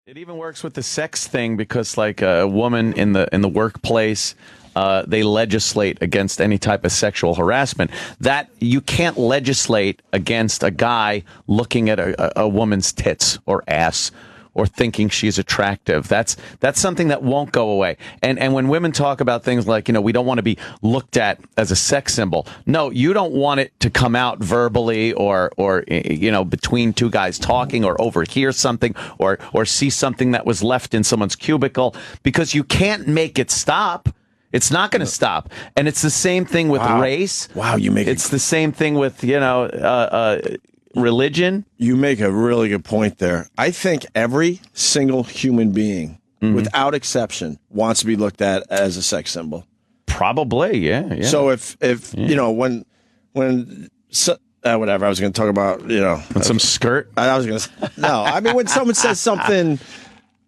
It even works with the sex thing because, like, a woman in the workplace, they legislate against any type of sexual harassment. That you can't legislate against a guy looking at a woman's tits or ass or thinking she's attractive. That's something that won't go away. And when women talk about things like, we don't want to be looked at as a sex symbol. No, you don't want it to come out verbally or between two guys talking or overhear something or see something that was left in someone's cubicle, because you can't make it stop. It's not going to stop. And it's the same thing with race. Wow, it's the same thing with, religion. You make a really good point there. I think every single human being, without exception, wants to be looked at as a sex symbol. Probably, yeah. So if when whatever, I was going to talk about, With some skirt? I was going to no, I mean, when someone says something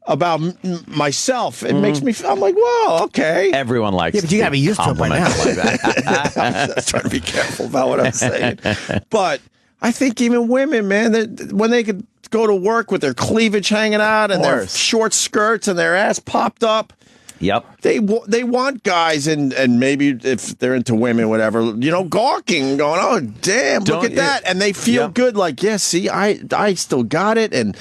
about myself, it makes me feel, I'm like, whoa, okay. Everyone likes but you got to be used to it by now. like that. I'm just trying to be careful about what I'm saying. But I think even women, man, when they could go to work with their cleavage hanging out and their short skirts and their ass popped up. Yep. They want guys and maybe if they're into women, whatever, gawking, going, oh, damn, look at that. And they feel good, like, yeah, see, I still got it. And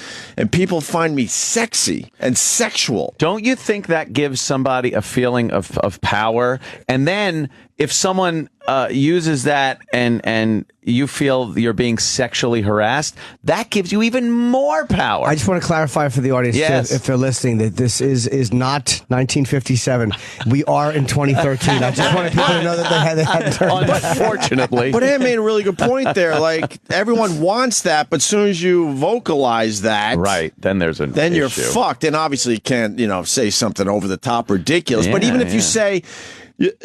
people find me sexy and sexual. Don't you think that gives somebody a feeling of power? And then if someone uses that and you feel you're being sexually harassed, that gives you even more power. I just want to clarify for the audience, too, if they're listening, that this is not 1957. We are in 2013. I just wanted people to know that they had turned. Unfortunately. But Ann made a really good point there. Like, everyone wants that, but as soon as you vocalize that, right, then there's an then issue. You're fucked. And obviously you can't, say something over the top ridiculous. But even if you say,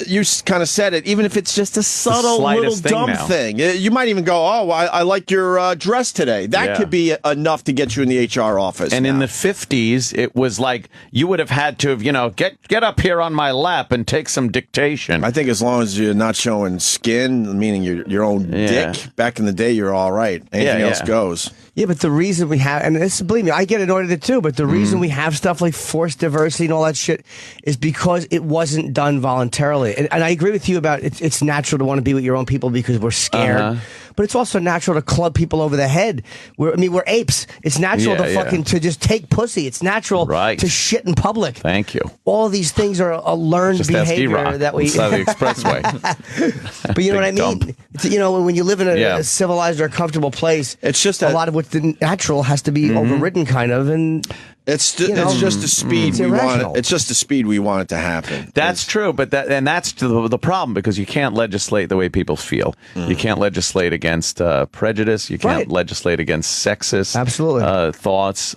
you kind of said it, even if it's just a subtle little dumb thing. You might even go, oh, I like your dress today. That could be enough to get you in the HR office. And in the 50s, it was like you would have had to have, get up here on my lap and take some dictation. I think as long as you're not showing skin, meaning your own dick, back in the day, you're all right. Anything else goes. Yeah, but the reason we have, and this, believe me, I get annoyed at it too, but the reason we have stuff like forced diversity and all that shit is because it wasn't done voluntarily. And I agree with you about it's natural to want to be with your own people because we're scared. But it's also natural to club people over the head. We're apes. It's natural to just take pussy. It's natural to shit in public. Thank you. All these things are a learned behavior that we. Inside the expressway. But you know what I mean? When you live in a civilized or comfortable place, it's just a lot of what's natural has to be overridden, kind of, and. It's just the speed we want it. It's just the speed we want it to happen. That's true, but that's the problem, because you can't legislate the way people feel. You can't legislate against prejudice. You can't legislate against sexist thoughts.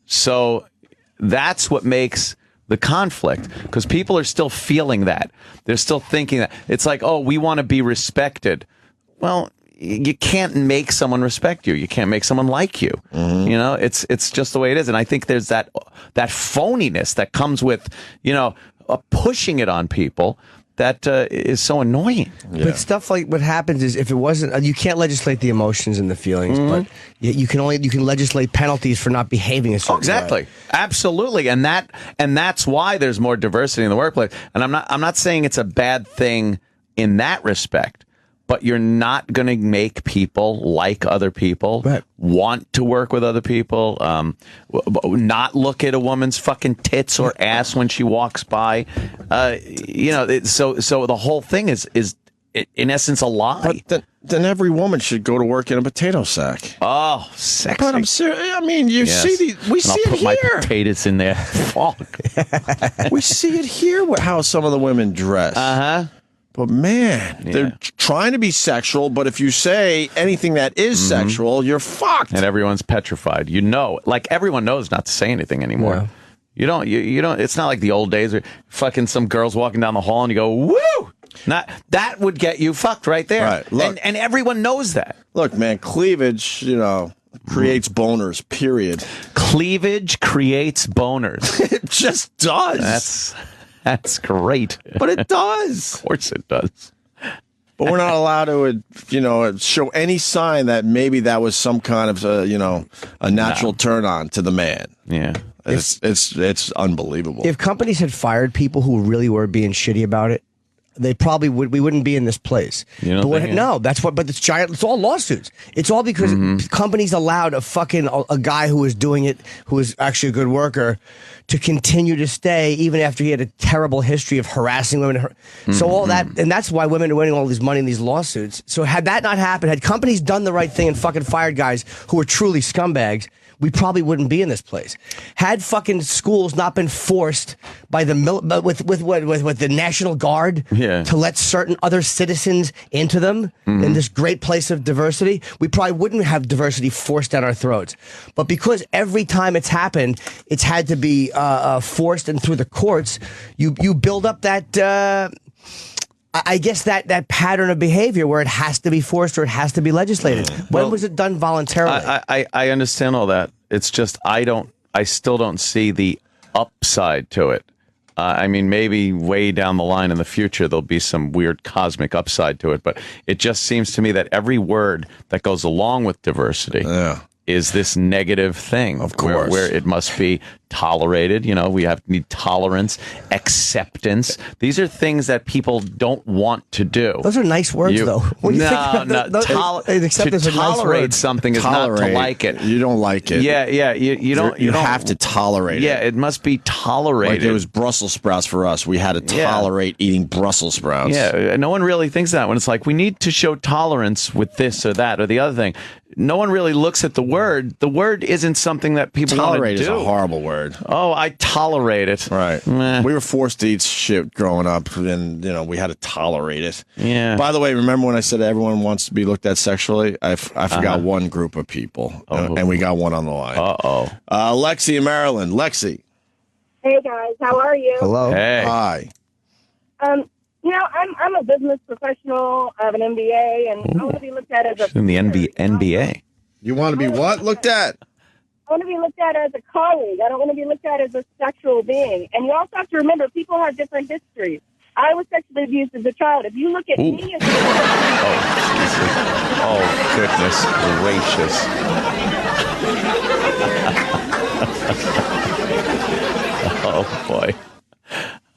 So that's what makes the conflict, because people are still feeling that. They're still thinking that. It's like, oh, we want to be respected. Well, you can't make someone respect you. You can't make someone like you. It's just the way it is. And I think there's that phoniness that comes with, pushing it on people that is so annoying. But stuff like what happens is, if it wasn't, you can't legislate the emotions and the feelings, but you can legislate penalties for not behaving a certain way. Absolutely. And that's why there's more diversity in the workplace. And I'm not saying it's a bad thing in that respect. But you're not going to make people like other people, want to work with other people, not look at a woman's fucking tits or ass when she walks by. So the whole thing is in essence a lie. But then every woman should go to work in a potato sack. Oh, sexy. But I'm serious. I mean, we see it put here. My potatoes in there. We see it here. How some of the women dress. But man, they're trying to be sexual, but if you say anything that is sexual, you're fucked. And everyone's petrified. Like everyone knows not to say anything anymore. Yeah. You don't, it's not like the old days where fucking some girls walking down the hall and you go, woo! That would get you fucked right there. Right. Look, and everyone knows that. Look, man, cleavage, creates boners, period. Cleavage creates boners. It just does. That's great. But it does. Of course it does. But we're not allowed to, show any sign that maybe that was some kind of, a natural turn on to the man. Yeah. It's unbelievable. If companies had fired people who really were being shitty about it, they probably would. We wouldn't be in this place. No, that's what. But it's giant. It's all lawsuits. It's all because companies allowed a guy who was doing it, who was actually a good worker, to continue to stay even after he had a terrible history of harassing women. So all that, and that's why women are winning all this money in these lawsuits. So had that not happened, had companies done the right thing and fucking fired guys who were truly scumbags, we probably wouldn't be in this place. Had fucking schools not been forced by the with the National Guard to let certain other citizens into them in this great place of diversity, we probably wouldn't have diversity forced down our throats. But because every time it's happened, it's had to be forced and through the courts, you build up that. I guess that pattern of behavior where it has to be forced or it has to be legislated. When was it done voluntarily? I understand all that. It's just I still don't see the upside to it. I mean, maybe way down the line in the future there'll be some weird cosmic upside to it, but it just seems to me that every word that goes along with diversity is this negative thing, of course, where it must be tolerated. We need tolerance, acceptance. These are things that people don't want to do. Those are nice words, though. To tolerate something is not to like it. You don't like it. Yeah. You don't have to tolerate it. Yeah, it must be tolerated. Like it was Brussels sprouts for us. We had to tolerate eating Brussels sprouts. Yeah, no one really thinks that when it's like we need to show tolerance with this or that or the other thing. No one really looks at the word. The word isn't something that people want to do. Tolerate is a horrible word. Oh, I tolerate it. Right. We were forced to eat shit growing up, and we had to tolerate it. Yeah. By the way, remember when I said everyone wants to be looked at sexually? I forgot one group of people, and we got one on the line. Lexi in Maryland. Lexi. Hey guys, how are you? Hello. Hey. Hi. I'm a business professional. I have an MBA, and I want to be looked at as a in the NBA. You want to be what looked at? I want to be looked at as a colleague. I don't want to be looked at as a sexual being. And you also have to remember, people have different histories. I was sexually abused as a child. If you look at me as goodness gracious.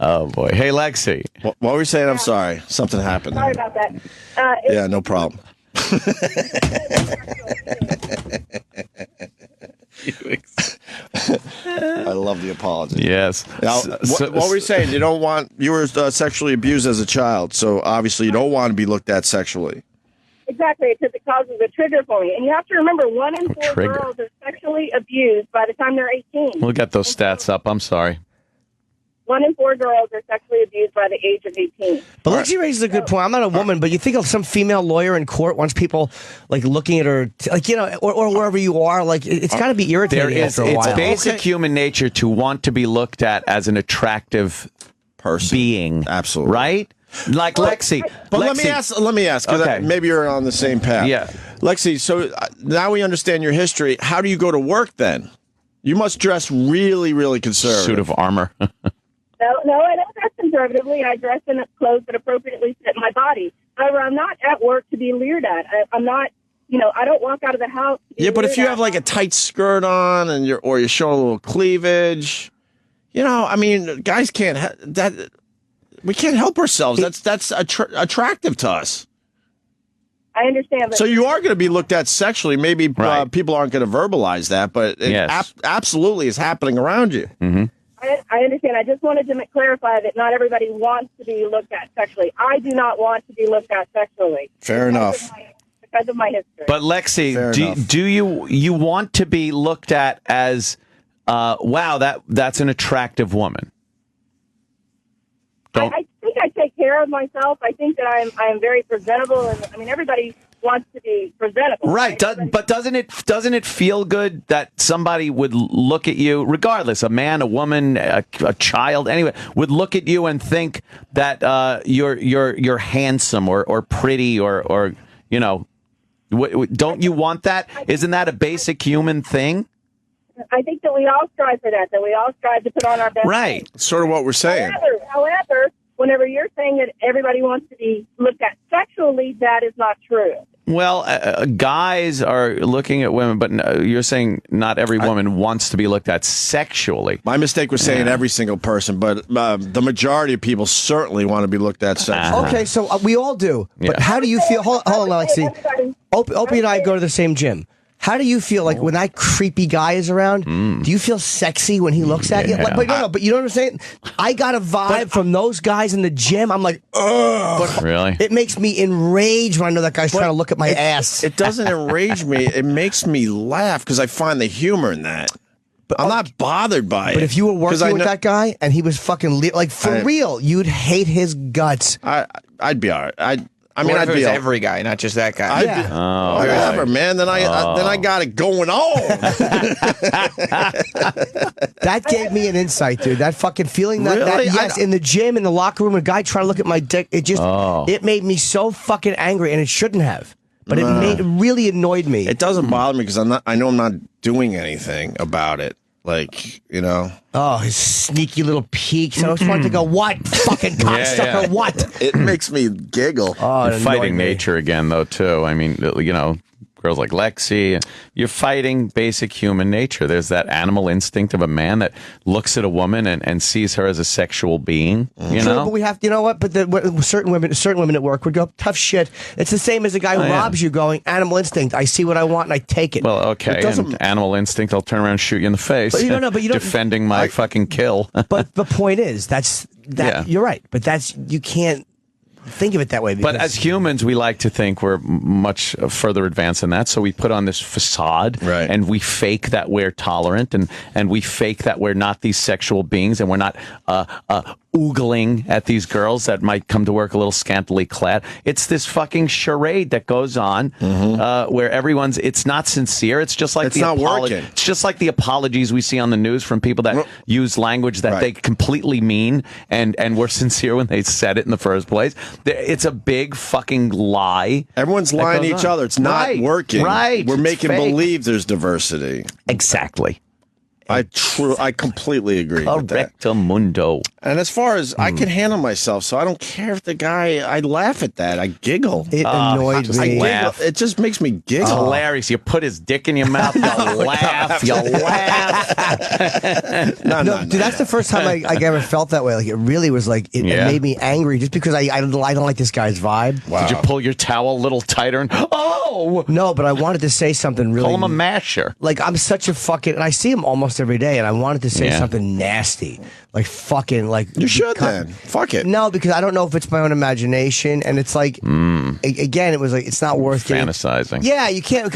Oh boy. Hey, Lexi. What were you saying? I'm sorry. Something happened. Sorry about that. Yeah, no problem. I love the apology. Yes. Now, what were you saying? You were sexually abused as a child, so obviously you don't want to be looked at sexually. Exactly, because it causes a trigger for me. And you have to remember, 1 in 4 girls are sexually abused by the time they're 18. We'll get those stats up. I'm sorry. 1 in 4 girls are sexually abused by the age of 18. But Lexi raises a good point. I'm not a woman, but you think of some female lawyer in court wants people looking at her, or wherever you are, it's got to be irritating after a while. It's basic human nature to want to be looked at as an attractive person, being, absolutely, right? Like Lexi. But Lexi, let me ask, because maybe you're on the same path. Yeah, Lexi. So now we understand your history. How do you go to work then? You must dress really, really conservative. Suit of armor. No, I don't dress conservatively. I dress in clothes that appropriately fit my body. However, I'm not at work to be leered at. I'm not, I don't walk out of the house. But if you have a tight skirt on and you're showing a little cleavage, guys can't that. We can't help ourselves. That's attractive to us. I understand. So you are going to be looked at sexually. Maybe people aren't going to verbalize that, but it absolutely is happening around you. Mm-hmm. I understand. I just wanted to clarify that not everybody wants to be looked at sexually. I do not want to be looked at sexually. Fair enough. Because of my history. But Lexi, do you want to be looked at as, wow, that's an attractive woman? I think I take care of myself. I think that I am very presentable, and everybody wants to be presentable. Right, but doesn't it feel good that somebody would look at you, regardless, a man, a woman, a child, anyway, would look at you and think that you're handsome or pretty or don't you want that? Isn't that a basic human thing? I think that we all strive for that we all strive to put on our best. Right. Face. Sort of what we're saying. However, whenever you're saying that everybody wants to be looked at sexually, that is not true. Well, guys are looking at women, but you're saying not every woman wants to be looked at sexually. My mistake was saying every single person, but the majority of people certainly want to be looked at sexually. Okay, so we all do. But how do you feel? Hold on, Lexi. Opie and I go to the same gym. How do you feel like when that creepy guy is around? Do you feel sexy when he looks at you? Like, but you know what I'm saying? I got a vibe from those guys in the gym. I'm like, ugh. Really? It makes me enraged when I know that guy's trying to look at my ass. It doesn't enrage me. It makes me laugh because I find the humor in that. But I'm not bothered by it. But if you were working with that guy and he was fucking like for real, you'd hate his guts. I'd be all right. I mean, I'd be every guy, not just that guy. Whatever, man. Then I got it going on. That gave me an insight, dude. That fucking feeling that in the gym, in the locker room, a guy trying to look at my dick. It just it made me so fucking angry, and it shouldn't have. But it really annoyed me. It doesn't bother me because I know I'm not doing anything about it. Like, you know. Oh, his sneaky little peeks. I just wanted to go, what? Fucking cocksucker, what? It makes me giggle. You're fighting nature again, though, too. I mean, you know, girls like Lexi, you're fighting basic human nature. There's that animal instinct of a man that looks at a woman and sees her as a sexual being. You know, but we have, you know what? But certain women at work would go, tough shit. It's the same as a guy who robs you, going animal instinct. I see what I want and I take it. Well, okay, and animal instinct, I'll turn around and shoot you in the face. But you don't know. But you don't defending my fucking kill. But the point is, you're right. But you can't think of it that way. But as humans, we like to think we're much further advanced than that. So we put on this facade, and we fake that we're tolerant, and we fake that we're not these sexual beings, and we're not oogling at these girls that might come to work a little scantily clad. It's this fucking charade that goes on where it's not sincere. It's just like it's not working. It's just like the apologies we see on the news from people that use language that they completely mean and were sincere when they said it in the first place. It's a big fucking lie. Everyone's lying to each other. It's not working. Right. We're making believe there's diversity. Exactly. I completely agree with that. Correctamundo. And as far as I can handle myself, so I don't care if the guy, I laugh at that. I giggle. It annoyed me. It just makes me giggle. It's hilarious. You put his dick in your mouth, you laugh, you laugh. No, dude, that's the first time I ever felt that way. Like, it really was like, it made me angry just because I don't like this guy's vibe. Wow. Did you pull your towel a little tighter? No, but I wanted to say something really. Call him a masher. Like, I'm such a fucking, and I see him almost every day, and I wanted to say something nasty. Like, fucking, like. You should then. Fuck it. No, because I don't know if it's my own imagination, and it's like, again, it was like, it's not worth fantasizing. Yeah, you can't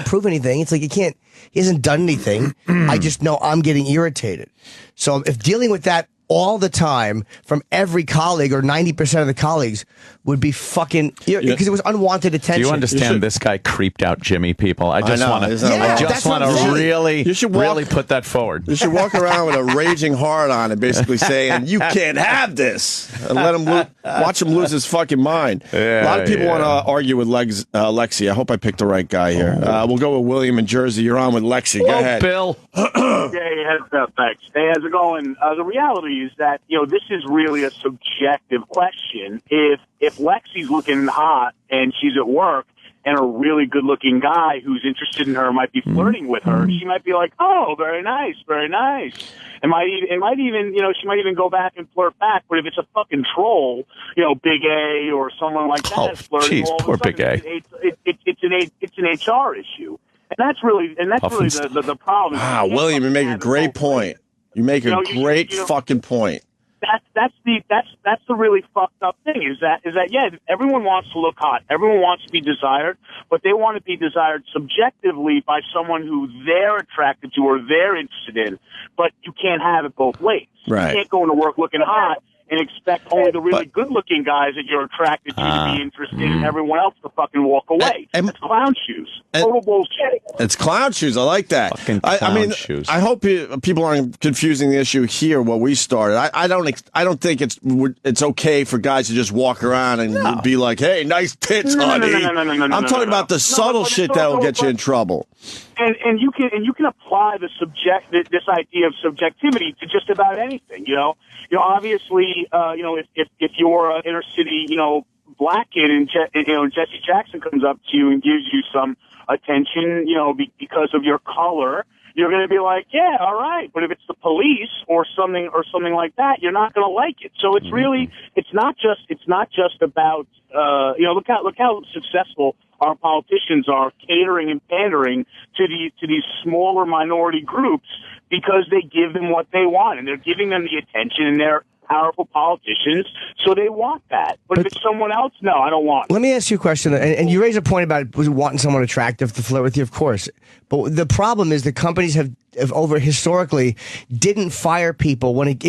prove anything. It's like, he hasn't done anything. I just know I'm getting irritated. So if dealing with that all the time from every colleague or 90% of the colleagues would be fucking, because it was unwanted attention. Do you understand this guy creeped out Jimmy, people? I just want to really put that forward. You should walk around with a raging heart on it, basically saying, you can't have this. And let him watch him lose his fuking mind. A lot of people want to argue with Lexi. I hope I picked the right guy here. We'll go with William in Jersey. You're on with Lexi. Go ahead. Bill. Hey, heads up, thanks. Hey, how's it going? The reality is that, this is really a subjective question. If Lexi's looking hot and she's at work and a really good-looking guy who's interested in her might be flirting with her, she might be like, oh, very nice, very nice. It might even, she might even go back and flirt back. But if it's a fucking troll, Big A or someone like that flirting, poor Big A. It's an HR issue. And that's really the problem. Wow, William, you make a great point. You make a great fucking point. That's the really fucked up thing is that everyone wants to look hot, everyone wants to be desired, but they want to be desired subjectively by someone who they're attracted to or they're interested in, but you can't have it both ways. Right. You can't go into work looking hot and expect only the really good-looking guys that you're attracted to be interested in, and everyone else to fucking walk away. It's clown shoes. Total bullshit. It's clown shoes. I like that. Fucking clown shoes. I hope people aren't confusing the issue here. What we started. I don't think it's okay for guys to just walk around and be like, "Hey, nice tits, honey." No, I'm talking about the subtle shit that'll get you in trouble. And you can apply this idea of subjectivity to just about anything. Obviously, if you're an inner city, black kid and Jesse Jackson comes up to you and gives you some attention, because of your color, you're going to be like, yeah, all right. But if it's the police or something like that, you're not going to like it. So it's really, it's not just about, look how successful our politicians are catering and pandering to these smaller minority groups because they give them what they want and they're giving them the attention and they're powerful politicians, so they want that. But if it's someone else, no, I don't want it. Let me ask you a question, and you raise a point about wanting someone attractive to flirt with you, of course. But the problem is the companies have over historically didn't fire people when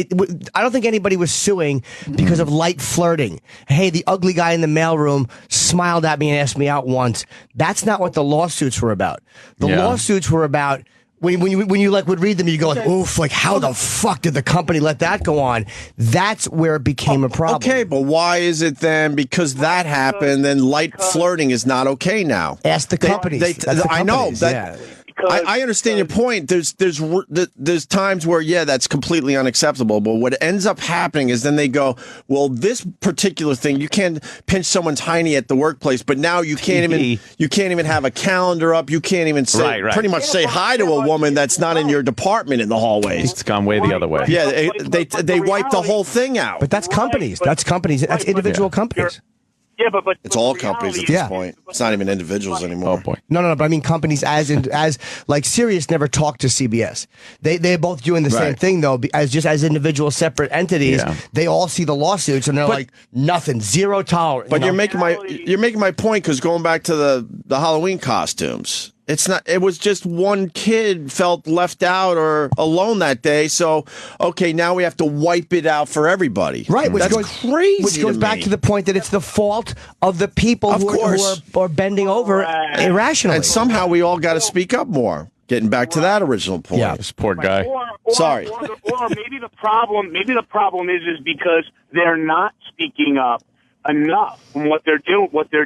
I don't think anybody was suing because of light flirting. Hey, the ugly guy in the mailroom smiled at me and asked me out once. That's not what the lawsuits were about. The lawsuits were about when you like would read them, you go like, oof, like how the fuck did the company let that go on? That's where it became a problem. Okay, but why is it then? Because that happened, then light flirting is not okay now. Ask the companies. I know that. I understand your point. There's times where, that's completely unacceptable. But what ends up happening is then they go, well, this particular thing, you can't pinch someone's hiney at the workplace, but now you can't even have a calendar up. You can't even say, pretty much say hi to a woman that's not in your department in the hallways. It's gone way the other way. Yeah, they wipe the whole thing out. But that's companies. That's companies. That's individual companies. Yeah, but it's all companies at this point. It's not even individuals anymore. Oh boy. No. But I mean companies as like Sirius never talked to CBS. They're both doing the same thing though. As individual separate entities, they all see the lawsuits and they're like nothing, zero tolerance. But you're making my point because going back to the Halloween costumes. It's not. It was just one kid felt left out or alone that day. So, okay, now we have to wipe it out for everybody. Right, that's crazy. Which goes back to the point that it's the fault of the people who are bending over irrationally. And somehow we all got to speak up more. Getting back to that original point. Yeah, this poor guy. Sorry. Or maybe the problem is because they're not speaking up enough. And what they're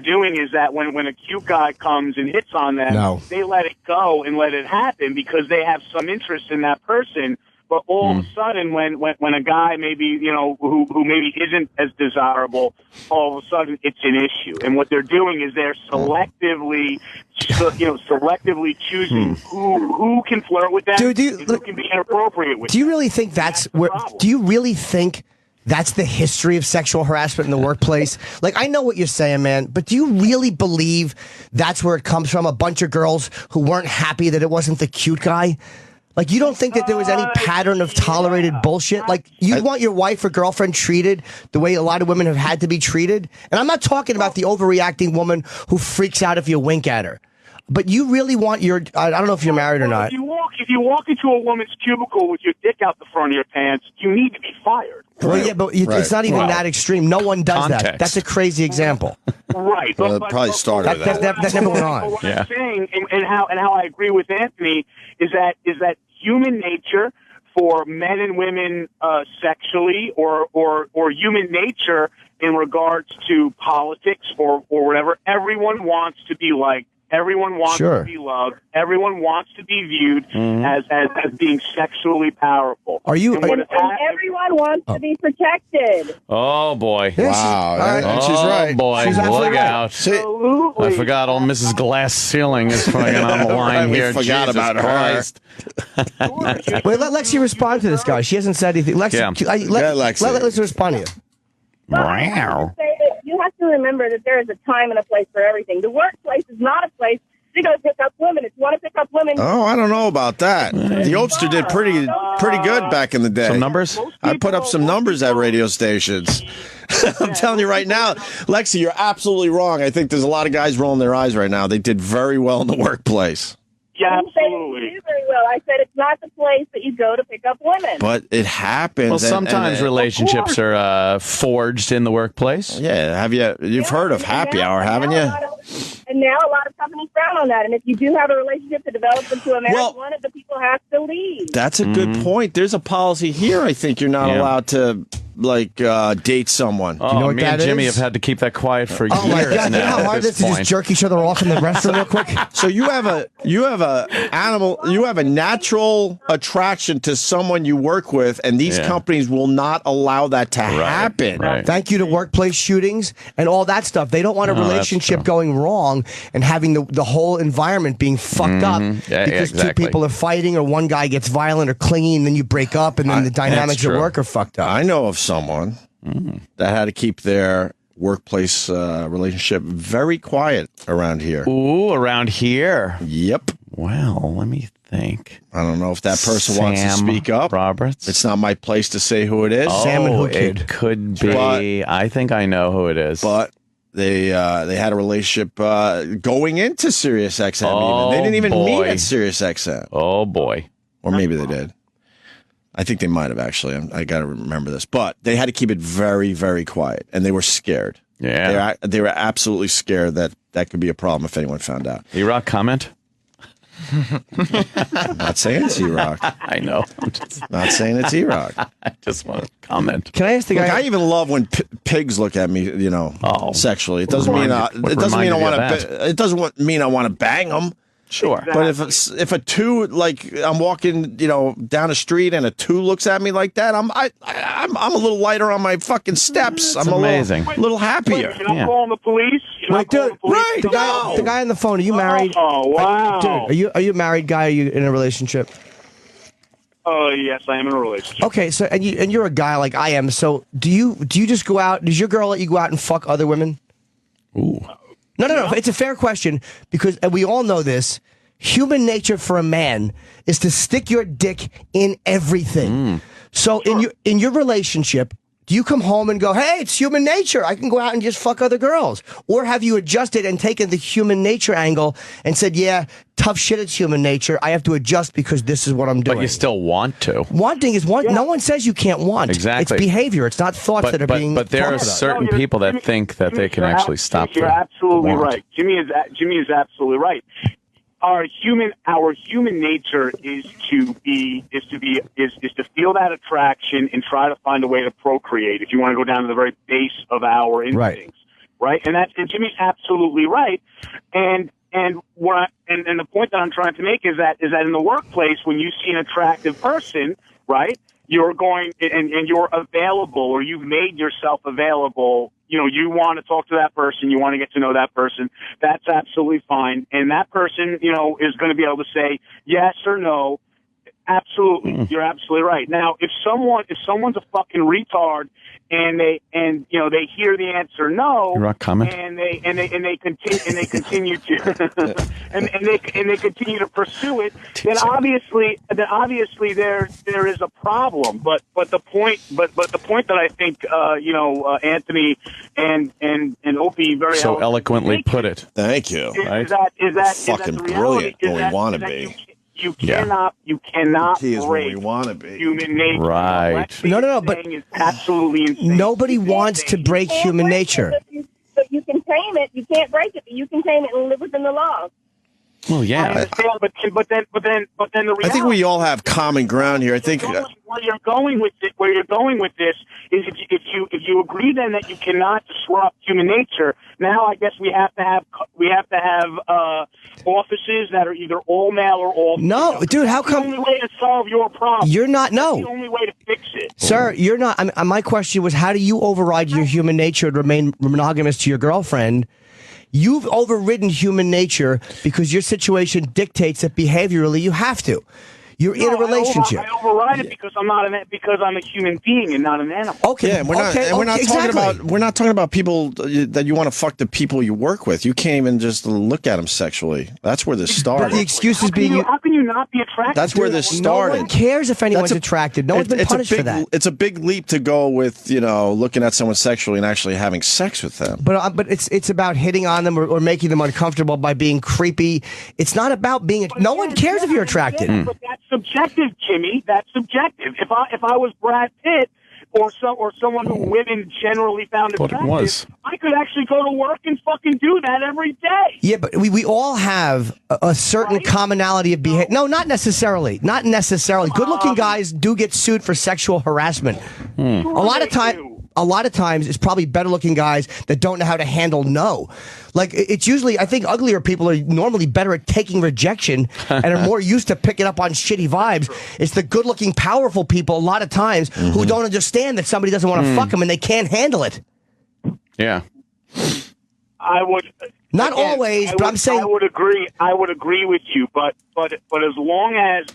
doing is that when a cute guy comes and hits on them, they let it go and let it happen because they have some interest in that person. But all of a sudden, when a guy maybe who maybe isn't as desirable, all of a sudden it's an issue. And what they're doing is they're selectively choosing who can flirt with them, and who can be inappropriate with them. Do you really think that's where? Do you really think that's the history of sexual harassment in the workplace? Like, I know what you're saying, man, but do you really believe that's where it comes from? A bunch of girls who weren't happy that it wasn't the cute guy? Like, you don't think that there was any pattern of tolerated bullshit? Like, you want your wife or girlfriend treated the way a lot of women have had to be treated? And I'm not talking about the overreacting woman who freaks out if you wink at her. But you really want I don't know if you're married or not. If you walk into a woman's cubicle with your dick out the front of your pants, you need to be fired. Well, yeah, but it's not even that extreme. No one does that. That's a crazy example. Right. Well, probably started that never went on. What I'm saying, and how I agree with Anthony, is that human nature for men and women sexually, or human nature in regards to politics or whatever, everyone wants to be liked. Everyone wants to be loved. Everyone wants to be viewed as being sexually powerful. Are you? And everyone wants to be protected. Oh boy! Wow, she's right. Boy, look out! Absolutely. I forgot. Old Mrs. Glass Ceiling is fucking on the line here. We forgot about her. Wait, let Lexi respond to this guy. She hasn't said anything. Lexi, let Lexi respond to you. Wow. You have to remember that there is a time and a place for everything. The workplace is not a place to go pick up women. If you want to pick up women... Oh, I don't know about that. The Opster did pretty good back in the day. Some numbers? I put up some numbers at radio stations. I'm telling you right now, Lexi, you're absolutely wrong. I think there's a lot of guys rolling their eyes right now. They did very well in the workplace. Yeah, absolutely. You do very well. I said it's not the place that you go to pick up women. But it happens. Well, sometimes relationships are forged in the workplace. Yeah, you've heard of happy hour, haven't you? And now a lot of companies frown on that. And if you do have a relationship to develop into a marriage, one of the people has to leave. That's a good point. There's a policy here. I think you're not allowed to date someone. Oh, you know what me that and Jimmy is? have had to keep that quiet for Oh years my God! now. You know how at hard it this is to just point. jerk each other off in the restroom real quick? So you have a natural attraction to someone you work with, and these companies will not allow that to happen. Right. Thank you to workplace shootings and all that stuff. They don't want a relationship going wrong and having the whole environment being fucked up because two people are fighting or one guy gets violent or clingy and then you break up and then the dynamics at work are fucked up. I know of someone that had to keep their workplace relationship very quiet around here. Ooh, around here. Yep. Well, let me think. I don't know if that person wants to speak up. Roberts. It's not my place to say who it is. Sam and who kid? It could be. I think I know who it is. But they had a relationship going into Sirius XM. Even. They didn't even meet at Sirius XM. Oh, boy. Or maybe they did. I think they might have, actually. I got to remember this. But they had to keep it very, very quiet. And they were scared. Yeah. They were absolutely scared that that could be a problem if anyone found out. E-Rock, comment? I'm not saying it's E-Rock. I know. I'm just not saying it's E-Rock. I just want to comment. Can I ask the guy? Look, I even love when pigs look at me, sexually. It doesn't mean I want to. It doesn't mean I want to bang them. Sure. But if a two, like I'm walking, down the street and a two looks at me like that, I'm a little lighter on my fucking steps. That's I'm amazing. A little happier. You're not calling the police? Wait, dude, the guy on the phone, are you married? Oh, wow. Dude, are you a married guy? Are you in a relationship? Oh, yes, I am in a relationship. Okay, so and you're a guy like I am. So do you just go out? Does your girl let you go out and fuck other women? Ooh. No. It's a fair question because and we all know this. Human nature for a man is to stick your dick in everything. So in your relationship, do you come home and go, "Hey, it's human nature. I can go out and just fuck other girls," or have you adjusted and taken the human nature angle and said, "Yeah, tough shit. It's human nature. I have to adjust because this is what I'm doing." But you still want to. Wanting is one. Yeah. No one says you can't want. Exactly. It's behavior. It's not thoughts that are being. But there are certain people that think that they can actually stop. You're absolutely right. Jimmy is absolutely right. Our human nature is to feel that attraction and try to find a way to procreate. If you want to go down to the very base of our instincts, right? And Jimmy's absolutely right. And the point that I'm trying to make is that in the workplace, when you see an attractive person, right, you're going and you're available, or you've made yourself available. You want to talk to that person, you want to get to know that person. That's absolutely fine, and that person, is going to be able to say yes or no. Absolutely, you're absolutely right. Now, if someone's a fucking retard and they hear the answer no, and they continue to pursue it, then obviously there is a problem. But the point that I think Anthony and Opie very so eloquently put it. Thank you. Is that fucking brilliant when we want to be. You cannot break human nature. Right. No, but is absolutely insane. Nobody wants to break human nature. But you can tame it. You can't break it. But you can tame it and live within the law. Well, yeah. I understand, but then the reality. I think we all have common ground here. I think where you're going with this is if you agree then that you cannot disrupt human nature. Now I guess we have to have offices that are either all male or all female. No, dude, how come? That's the only way to solve your problem. You're not. No. That's the only way to fix it. Sir, you're not. My question was, how do you override your human nature and remain monogamous to your girlfriend? You've overridden human nature because your situation dictates that behaviorally you have to. You're in a relationship. I override it because I'm a human being and not an animal. Okay, yeah, we're not talking about people that you want to fuck the people you work with. You can't even just look at them sexually. That's where this started. But the excuse is being. How can you not be attracted? That's where this started. No one cares if anyone's attracted. No one's been punished for that. It's a big leap to go with looking at someone sexually and actually having sex with them. But it's about hitting on them or making them uncomfortable by being creepy. It's not about being. No one cares if you're attracted. But that's subjective, Jimmy. That's subjective. If I was Brad Pitt or someone who women generally found attractive, I could actually go to work and fucking do that every day. Yeah, but we all have a certain commonality of behavior. No, not necessarily. Not necessarily. Good-looking guys do get sued for sexual harassment. Sure A lot of times, it's probably better-looking guys that don't know how to handle no. Like, it's usually, I think uglier people are normally better at taking rejection and are more used to picking up on shitty vibes. It's the good-looking, powerful people, a lot of times, who don't understand that somebody doesn't want to fuck them and they can't handle it. Yeah. I would... Not always, but I'm saying... I would agree with you, but as long as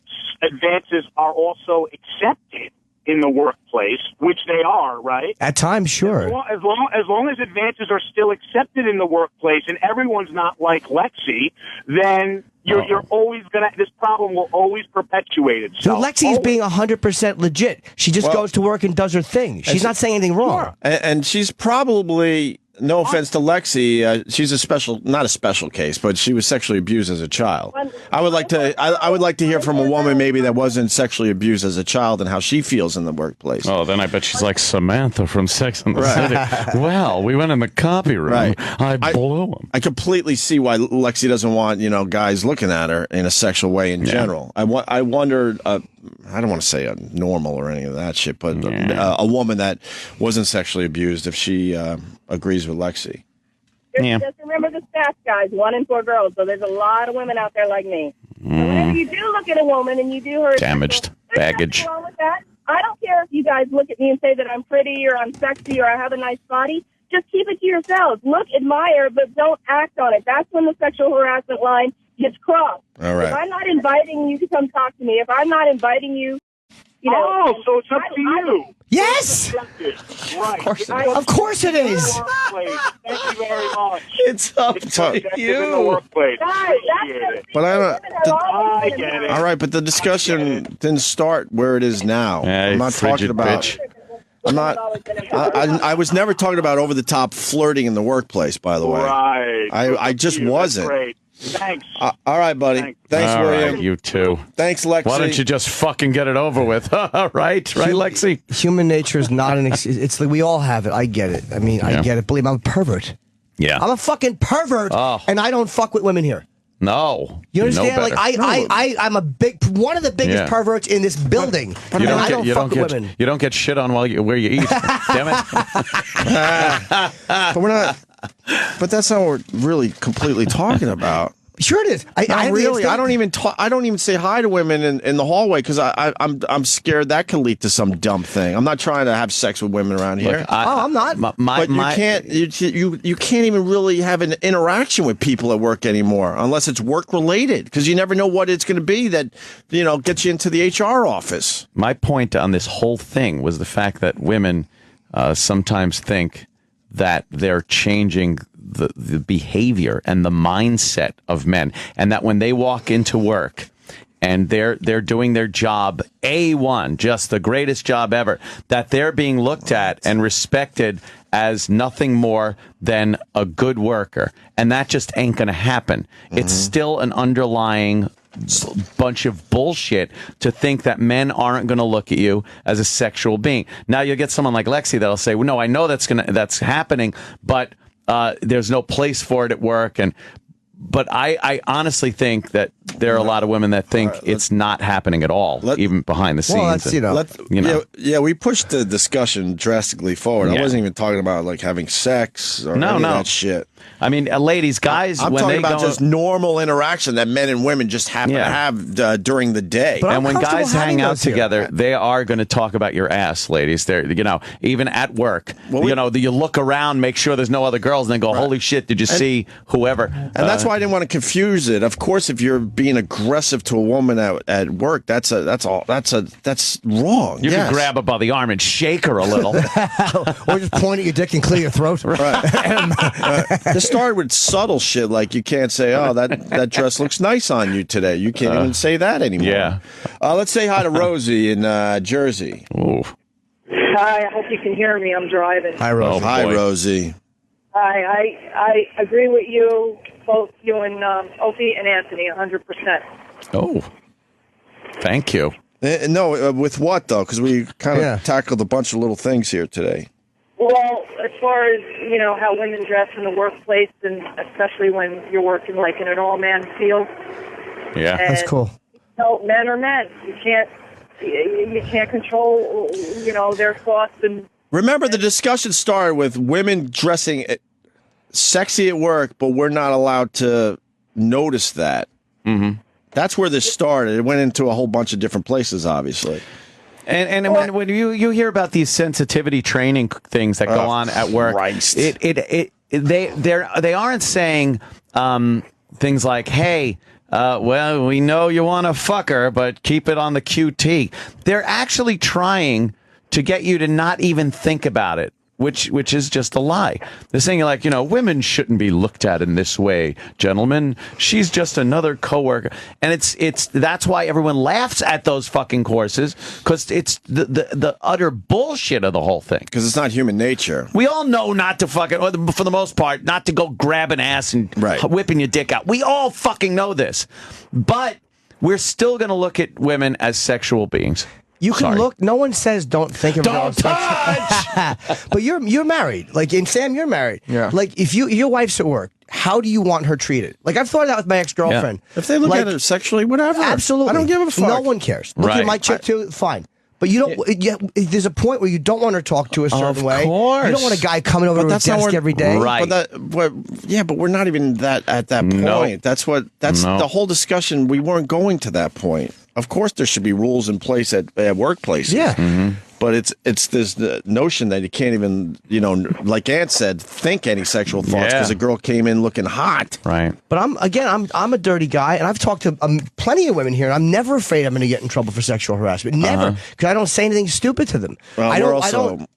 advances are also accepted in the workplace, which they are, right? At times, sure. As long as advances are still accepted in the workplace and everyone's not like Lexi, then you're always gonna. This problem will always perpetuate itself. So Lexi's being 100% legit. She just goes to work and does her thing. She's not saying anything wrong. And she's probably... No offense to Lexi, she's not a special case, but she was sexually abused as a child. I would like to hear from a woman maybe that wasn't sexually abused as a child and how she feels in the workplace. Oh, then I bet she's like Samantha from Sex and the City. Well, we went in the copy room. Right. I blew him. I completely see why Lexi doesn't want guys looking at her in a sexual way in general. I wonder. I don't want to say a normal or any of that shit, but a woman that wasn't sexually abused, if she agrees with Lexi. Just remember the stats, guys. 1 in 4 girls. So there's a lot of women out there like me. So whenever you do look at a woman and you do her damaged baggage. Nothing wrong with that. I don't care if you guys look at me and say that I'm pretty or I'm sexy or I have a nice body. Just keep it to yourselves. Look, admire, but don't act on it. That's when the sexual harassment line gets crossed. All right. If I'm not inviting you to come talk to me, if I'm not inviting you, so it's up to you. Yes! Right. Of course it is. Thank you very much. It's up to you. In the workplace. But I get it. All right, but the discussion didn't start where it is now. I'm not talking about... Bitch. I'm not. I was never talking about over the top flirting in the workplace. By the way, right? I just wasn't. That's great. Thanks. All right, buddy. Thanks, all William. Right, you too. Thanks, Lexi. Why don't you just fucking get it over with? right, Lexi. Human nature is not an. It's like we all have it. I get it. I mean, I get it. Believe me, I'm a pervert. Yeah, I'm a fucking pervert, and I don't fuck with women here. No, you understand? Like I'm one of the biggest perverts in this building. I don't fuck with women. You don't get shit on where you eat. Damn it! But we're not. But that's not what we're really completely talking about. Sure it is. I don't even say hi to women in the hallway because I'm scared that can lead to some dumb thing. I'm not trying to have sex with women around here. Look, I'm not. But you can't even really have an interaction with people at work anymore unless it's work related because you never know what it's going to be that gets you into the HR office. My point on this whole thing was the fact that women sometimes think that they're changing the behavior and the mindset of men, and that when they walk into work and they're doing their job A1, just the greatest job ever, that they're being looked at and respected as nothing more than a good worker, and that just ain't gonna happen. It's still an underlying bunch of bullshit to think that men aren't going to look at you as a sexual being. Now you'll get someone like Lexi that'll say, well, no, I know that's happening, but there's no place for it at work. But I honestly think that there are a lot of women that think it's not happening at all, even behind the scenes. Well, we pushed the discussion drastically forward. I wasn't even talking about like having sex or any of that shit. I mean, ladies, guys, I'm talking about just normal interaction that men and women just happen to have during the day. And when guys hang out together, they are going to talk about your ass, ladies. They're, even at work, you look around, make sure there's no other girls, and then go, holy shit, did you see whoever? And that's why I didn't want to confuse it. Of course, if you're being aggressive to a woman at work, that's wrong. You can grab her by the arm and shake her a little. Or just point at your dick and clear your throat. Right. This started with subtle shit like you can't say, oh, that dress looks nice on you today. You can't even say that anymore. Yeah. Let's say hi to Rosie in Jersey. Ooh. Hi, I hope you can hear me. I'm driving. Hi, Rosie. Hi, Rosie. Hi, I agree with you, both you and Opie and Anthony, 100%. Oh, thank you. No, with what, though? Because we kind of tackled a bunch of little things here today. Well, as far as, how women dress in the workplace, and especially when you're working like in an all-man field. Yeah. That's cool. Men are men. You can't control, their thoughts. And remember, the discussion started with women dressing sexy at work, but we're not allowed to notice that. Mm-hmm. That's where this started. It went into a whole bunch of different places, obviously. And when you hear about these sensitivity training things that go on at work, they aren't saying things like, "Hey, well, we know you want to fuck her, but keep it on the QT." They're actually trying to get you to not even think about it. Which is just a lie. They're saying, like, women shouldn't be looked at in this way, gentlemen. She's just another coworker, and it's that's why everyone laughs at those fucking courses, because it's the utter bullshit of the whole thing. Because it's not human nature. We all know not to fucking, for the most part, not to go grab an ass and whipping your dick out. We all fucking know this, but we're still going to look at women as sexual beings. You can look. No one says don't think of it. Don't touch. But you're married. Like, and Sam, you're married. Yeah. Like, if your wife's at work, how do you want her treated? Like, I've thought of that with my ex-girlfriend. Yeah. If they look at her sexually, whatever. Absolutely. I don't give a fuck. No one cares. Look at my chick too. Fine. But you don't. There's a point where you don't want her to talk to a certain way. Of course. You don't want a guy coming over to his desk every day. Right. But we're not even at that point. No. That's the whole discussion. We weren't going to that point. Of course, there should be rules in place at workplaces. Yeah. Mm-hmm. But it's this notion that you can't even, like Ant said, think any sexual thoughts because a girl came in looking hot. Right. But I'm a dirty guy, and I've talked to plenty of women here, and I'm never afraid I'm going to get in trouble for sexual harassment. Never, because I don't say anything stupid to them. Well,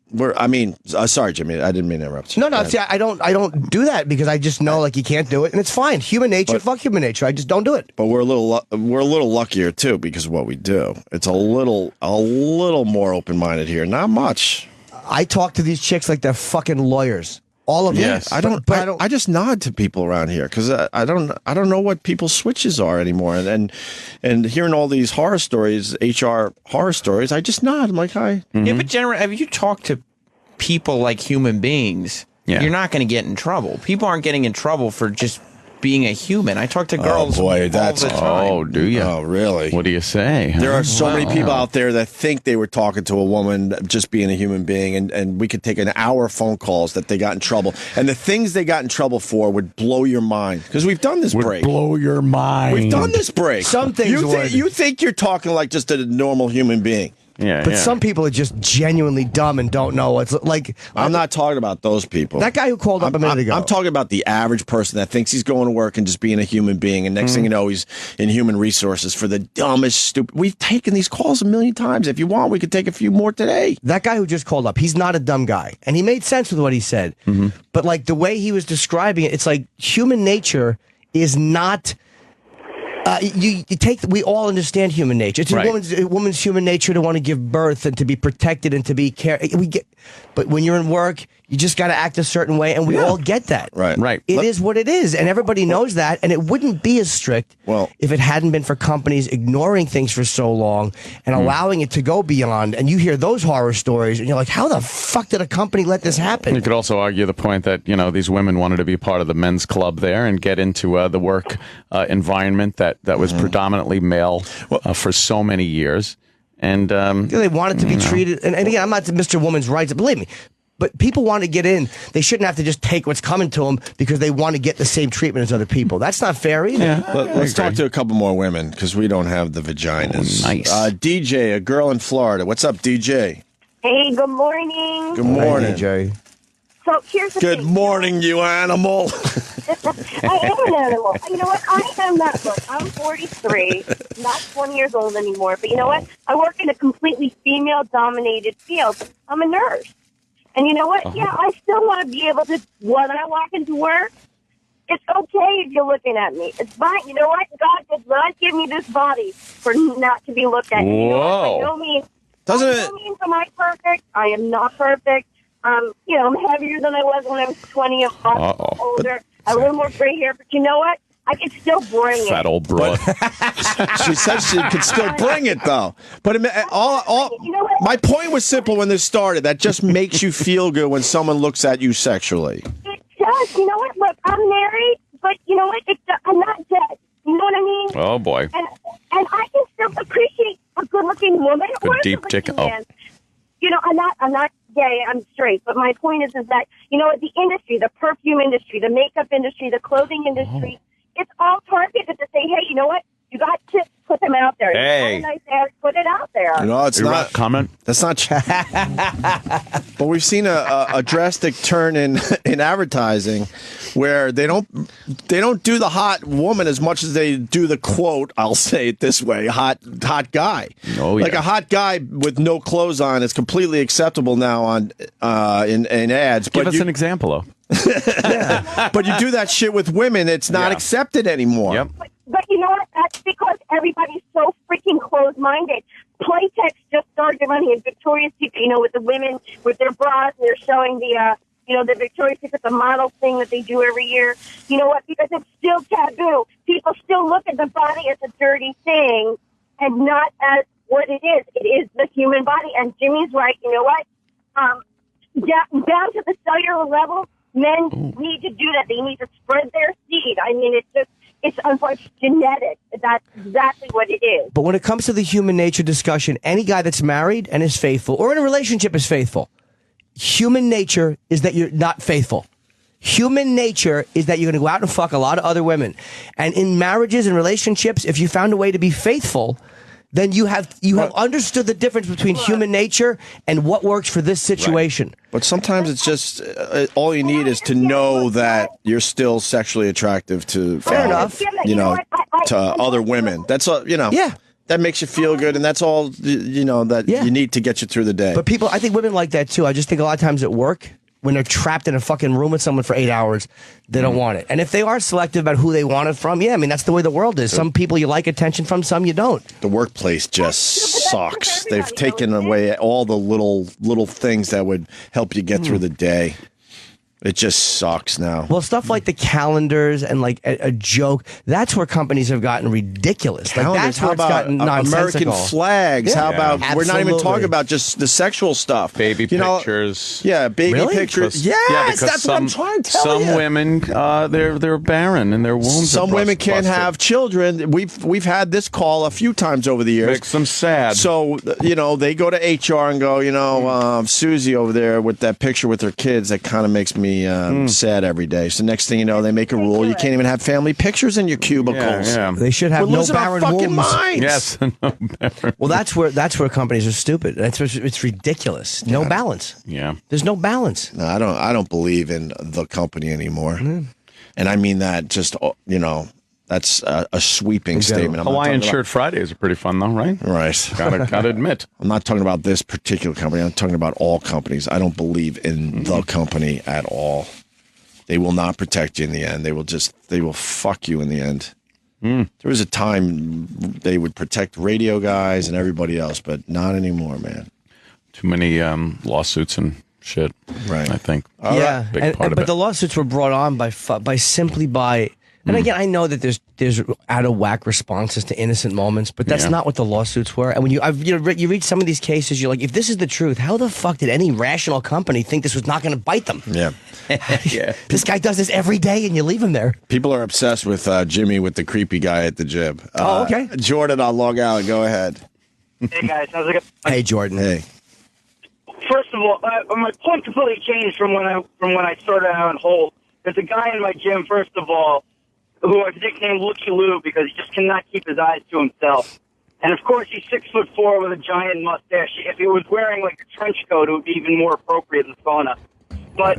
sorry, Jimmy, I didn't mean to interrupt you. No, see, I don't do that because I just know you can't do it, and it's fine. Human nature, fuck human nature. I just don't do it. But we're a little luckier too because of what we do. It's a little more open minded here. Not much. I talk to these chicks like they're fucking lawyers. All of them. Yes, I just nod to people around here because I don't know what people's switches are anymore, and hearing all these horror stories, HR horror stories, I just nod. I'm like, hi. Mm-hmm. Yeah, but generally, if you talk to people like human beings, you're not going to get in trouble. People aren't getting in trouble for just being a human. I talk to girls all the time. Oh, do you? Oh, really? What do you say? There are so many people out there that think they were talking to a woman just being a human being, and we could take an hour phone calls that they got in trouble. And the things they got in trouble for would blow your mind. Because we've done this break. Blow your mind. We've done this break. Some things you think you're talking like just a normal human being. But some people are just genuinely dumb and don't know what's like. I'm not talking about those people. That guy who called up a minute ago. I'm talking about the average person that thinks he's going to work and just being a human being, and next thing you know, he's in human resources for the dumbest, stupid. We've taken these calls a million times. If you want, we could take a few more today. That guy who just called up, he's not a dumb guy, and he made sense with what he said. Mm-hmm. But like the way he was describing it, it's like human nature is not. We all understand human nature. It's a woman's human nature to want to give birth and to be protected and to be cared. But when you're in work, you just got to act a certain way, and we all get that. Right. It is what it is, and everybody knows that, and it wouldn't be as strict if it hadn't been for companies ignoring things for so long and allowing it to go beyond. And you hear those horror stories, and you're like, how the fuck did a company let this happen? You could also argue the point that, these women wanted to be part of the men's club there and get into the work environment that was predominantly male for so many years. And they wanted to be treated. And again, I'm not Mr. Woman's rights, believe me. But people want to get in. They shouldn't have to just take what's coming to them because they want to get the same treatment as other people. That's not fair either. Yeah, let's talk to a couple more women because we don't have the vaginas. Oh, nice. DJ, a girl in Florida. What's up, DJ? Hey, good morning. Good morning, DJ. So here's the thing. Good morning, you animal. I am an animal. You know what? I am not. Look, I'm 43, not 20 years old anymore. But you know what? I work in a completely female-dominated field. I'm a nurse. And you know what? Yeah, I still want to be able to, when I walk into work, it's okay if you're looking at me. It's fine. You know what? God did not give me this body for not to be looked at. Whoa. You know what? By no means am I perfect. I am not perfect. I'm heavier than I was when I was 20 and older. I have a little more gray hair. But you know what? I can still bring it. Fat old broad. She said she could still bring it, though. But my point was simple when this started. That just makes you feel good when someone looks at you sexually. It does. You know what? Look, I'm married, but you know what? I'm not dead. You know what I mean? Oh, boy. And I can still appreciate a good-looking woman Good or a deep good-looking dick. man. You know, I'm not gay. I'm straight. But my point is that, you know, the industry, the perfume industry, the makeup industry, the clothing industry, it's all targeted to say, hey, you know what? You got tips, put them out there. Hey. You got a nice ass, put it out there. You know, it's not comment. That's not. But we've seen a drastic turn in advertising, where they don't do the hot woman as much as they do the quote. I'll say it this way: hot guy. Oh yeah. Like a hot guy with no clothes on is completely acceptable now on in ads. Give us an example, though. Yeah. But you do that shit with women, it's not accepted anymore. Yep. But you know what? That's because everybody's so freaking closed-minded. Playtex just started running in Victoria's Secret, you know, with the women with their bras, and they're showing the, the Victoria's Secret, the model thing that they do every year. You know what? Because it's still taboo. People still look at the body as a dirty thing and not as what it is. It is the human body. And Jimmy's right. You know what? Down to the cellular level, men need to do that. They need to spread their seed. I mean, it's unfortunately genetic. That's exactly what it is. But when it comes to the human nature discussion, any guy that's married and is faithful, or in a relationship is faithful, human nature is that you're not faithful. Human nature is that you're going to go out and fuck a lot of other women. And in marriages and relationships, if you found a way to be faithful, then you have understood the difference between human nature and what works for this situation. Right. But sometimes it's just all you need is to know that you're still sexually attractive to to other women. That's all, that makes you feel good, and that's all you need to get you through the day. But people, I think women like that too. I just think a lot of times at work, when they're trapped in a fucking room with someone for 8 hours, they don't want it. And if they are selective about who they want it from, I mean, that's the way the world is. Some people you like attention from, some you don't. The workplace just sucks. They've taken away all the little things that would help you get through the day. It just sucks now. Well, stuff like the calendars and like a joke, that's where companies have gotten ridiculous. Calendars, like that's where it's gotten nonsensical. American flags. Yeah. How about we're not even Absolutely. talking about just the sexual stuff. Baby pictures. Yeah, baby Really? pictures. Because Yes, that's what I'm trying to tell you. Some women, they're barren and their wombs. Some women can't have children. We've had this call a few times over the years. Makes them sad. So they go to HR and go, Susie over there with that picture with her kids. That kind of makes me sad every day. So next thing you know, they make a rule: you can't even have family pictures in your cubicles. Yeah. They should have We're no losing our barren fucking wombs. minds. Yes. No barren. Well, that's where companies are stupid. It's ridiculous. No balance. Yeah. There's no balance. No, I don't believe in the company anymore. And I mean that just that's a sweeping statement. I'm not Hawaiian talking Shirt Fridays are pretty fun, though, right? Right. Gotta admit. I'm not talking about this particular company. I'm talking about all companies. I don't believe in the company at all. They will not protect you in the end. They will fuck you in the end. There was a time they would protect radio guys and everybody else, but not anymore, man. Too many lawsuits and shit. Right. I think. Yeah, Big part of but it. the lawsuits were brought on by. And again, I know that there's out of whack responses to innocent moments, but that's not what the lawsuits were. And when you read some of these cases, you're like, if this is the truth, how the fuck did any rational company think this was not going to bite them? Yeah. Yeah. This guy does this every day, and you leave him there. People are obsessed with Jimmy with the creepy guy at the gym. Oh, okay. Jordan, I'll log out. Go ahead. Hey guys, how's it going? Hey, Jordan. Hey. First of all, my point completely changed from when I started out on hold. There's a guy in my gym, first of all, who I've nicknamed Looky Lou because he just cannot keep his eyes to himself. And of course, he's 6'4" with a giant mustache. If he was wearing like a trench coat, it would be even more appropriate in the sauna. But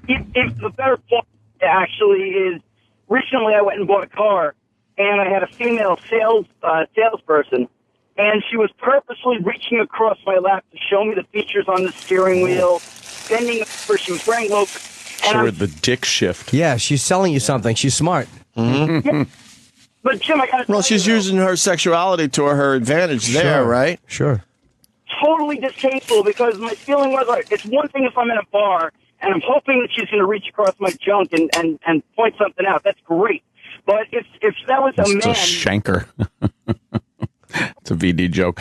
if the better point actually is, recently I went and bought a car, and I had a female salesperson, and she was purposely reaching across my lap to show me the features on the steering wheel, bending over. She was wearing low. Sure, the dick shift. Yeah, she's selling you something. She's smart. Yeah. But Jim, I gotta Well, tell she's you, using her sexuality to her advantage there, Sure. right? Sure. totally distasteful because my feeling was like, it's one thing if I'm in a bar and I'm hoping that she's going to reach across my junk and point something out. That's great. But if that was a It's man, a shanker. It's a VD joke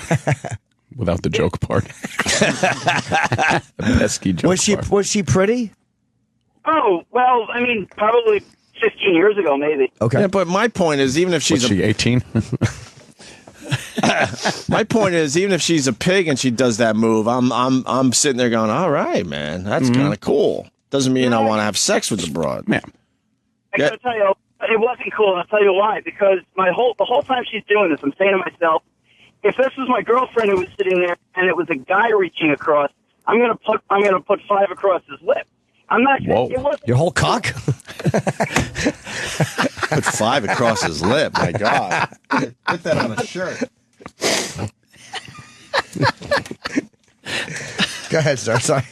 without the joke part. The pesky joke. Was she pretty? oh well, I mean, probably 15 years ago, maybe. Okay. Yeah, but my point is, even if Was she 18? my point is, even if she's a pig and she does that move, I'm sitting there going, all right, man, that's kind of cool. Doesn't mean I want to have sex with the broad. Yeah. I gotta tell you, it wasn't cool, and I'll tell you why. Because the whole time she's doing this, I'm saying to myself, if this was my girlfriend who was sitting there and it was a guy reaching across, I'm gonna put 5 across his lip. I'm not. Whoa. It wasn't Your whole cock? Put 5 across his lip. My God. Put that on a shirt. Go ahead, sir. Sorry.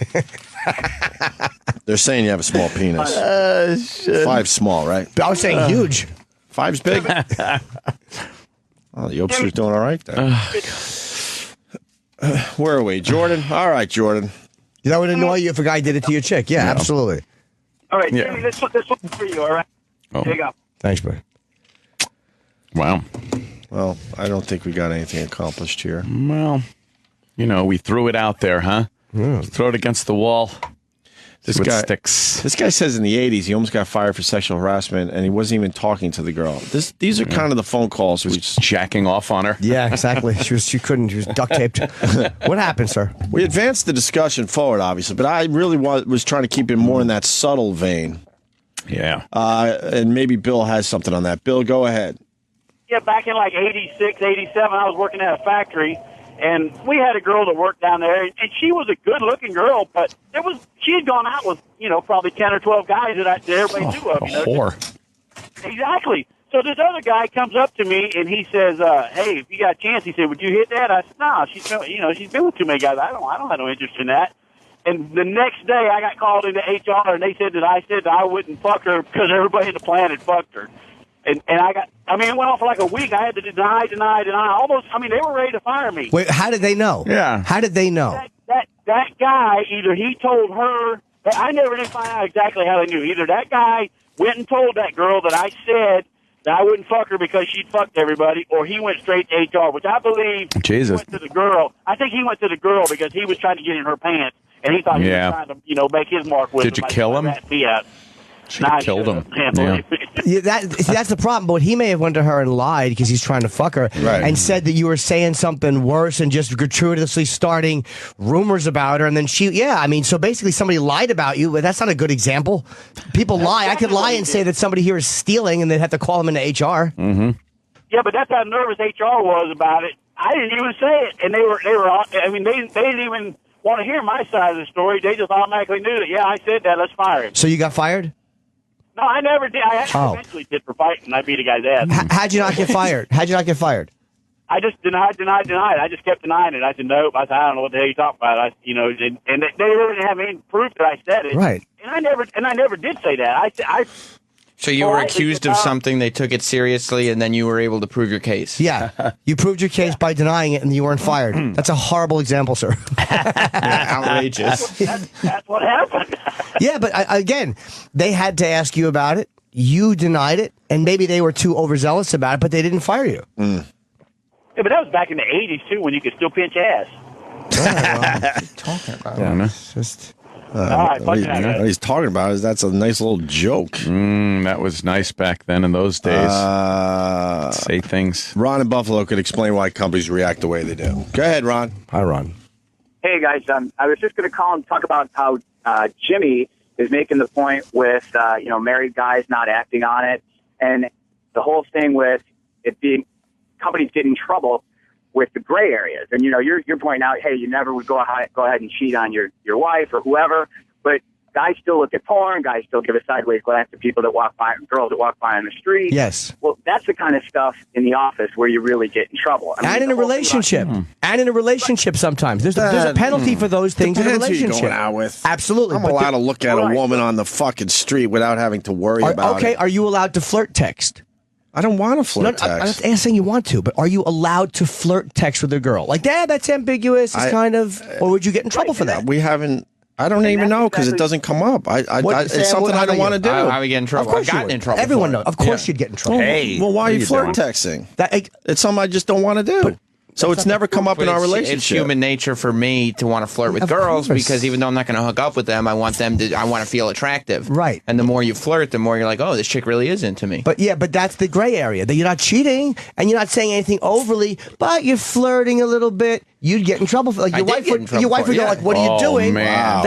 They're saying you have a small penis. 5's small, right? I was saying huge. 5's big. Oh, the Opester's doing all right there. Where are we? Jordan? All right, Jordan. That would annoy you if a guy did it to your chick. Yeah, absolutely. All right, Yeah. Jimmy, this one's for you, all right? Oh. Here you go. Thanks, buddy. Wow. Well, I don't think we got anything accomplished here. Well, we threw it out there, huh? Throw it against the wall. This See what guy sticks. This guy says in the 80s he almost got fired for sexual harassment, and he wasn't even talking to the girl. These are kind of the phone calls. Jacking off on her. Yeah, exactly. She couldn't. She was duct taped. What happened, sir? We advanced the discussion forward, obviously, but I really was trying to keep it more in that subtle vein. Yeah. And maybe Bill has something on that. Bill, go ahead. Yeah, back in like 86, 87, I was working at a factory, and we had a girl that worked down there, and she was a good-looking girl, but she had gone out with, probably 10 or 12 guys that everybody knew of. A whore. Exactly. So this other guy comes up to me, and he says, hey, if you got a chance, he said, would you hit that? I said, no, she's been with too many guys. I don't have no interest in that. And the next day, I got called into HR, and they said that I wouldn't fuck her because everybody in the plant had fucked her. And it went on for like a week. I had to deny. Almost, they were ready to fire me. Wait, how did they know? Yeah. How did they know? That guy, either he told her, I never did find out exactly how they knew. Either that guy went and told that girl that I said that I wouldn't fuck her because she'd fucked everybody, or he went straight to HR, which I believe Jesus. went to the girl. I think he went to the girl because he was trying to get in her pants, and he thought he was trying to, make his mark with Did you kill him? She killed him. Yeah, that's the problem. But he may have went to her and lied because he's trying to fuck her, and said that you were saying something worse and just gratuitously starting rumors about her. And then so basically somebody lied about you, but that's not a good example. People lie. I could lie and say that somebody here is stealing, and they'd have to call them into HR. Mm-hmm. Yeah, but that's how nervous HR was about it. I didn't even say it, and they didn't even want to hear my side of the story. They just automatically knew that. Yeah, I said that. Let's fire him. So you got fired? No, I never did. I eventually did for fighting. I beat a guy's ass. How'd you not get fired? I just denied. I just kept denying it. I said, nope. I don't know what the hell you're talking about. And they really didn't have any proof that I said it. Right. And I never did say that. So you were accused of something, they took it seriously, and then you were able to prove your case. Yeah. You proved your case by denying it, and you weren't fired. That's a horrible example, sir. Outrageous. That's what happened. Yeah, but again, they had to ask you about it. You denied it, and maybe they were too overzealous about it, but they didn't fire you. Yeah, but that was back in the 80s, too, when you could still pinch ass. What are you talking about? Yeah, It's just... What he's talking about is that's a nice little joke. That was nice back then in those days. Say things. Ron in Buffalo could explain why companies react the way they do. Go ahead, Ron. Hi, Ron. Hey, guys. I was just going to call and talk about how Jimmy is making the point with, married guys not acting on it. And the whole thing with it being companies get in trouble with the gray areas. And, you're pointing out, hey, you never would go ahead and cheat on your wife or whoever. But guys still look at porn. Guys still give a sideways glance to people that walk by, girls that walk by on the street. Yes. Well, that's the kind of stuff in the office where you really get in trouble. And in a relationship. And in a relationship sometimes. There's a penalty for those things in a Depends who you're relationship. going out with. Absolutely. I'm allowed to look at a woman on the fucking street without having to worry about it. Okay, are you allowed to flirt text? I don't want to flirt text. I'm not saying you want to, but are you allowed to flirt text with a girl? Like, that's ambiguous. It's kind of... Or would you get in trouble for that? We haven't... I don't even know because it doesn't come up. It's something I don't want to do. How we get in trouble? I've gotten in trouble. Everyone knows. Of course you'd get in trouble. Hey, well, why are you flirt texting? It's something I just don't want to do. So it's never come up in our relationship. It's human nature for me to want to flirt with girls because even though I'm not going to hook up with them, I want to feel attractive. Right. And the more you flirt, the more you're like, oh, this chick really is into me. But that's the gray area. That you're not cheating and you're not saying anything overly, but you're flirting a little bit. You'd get in trouble for your wife would go like, "What are you doing?" Man.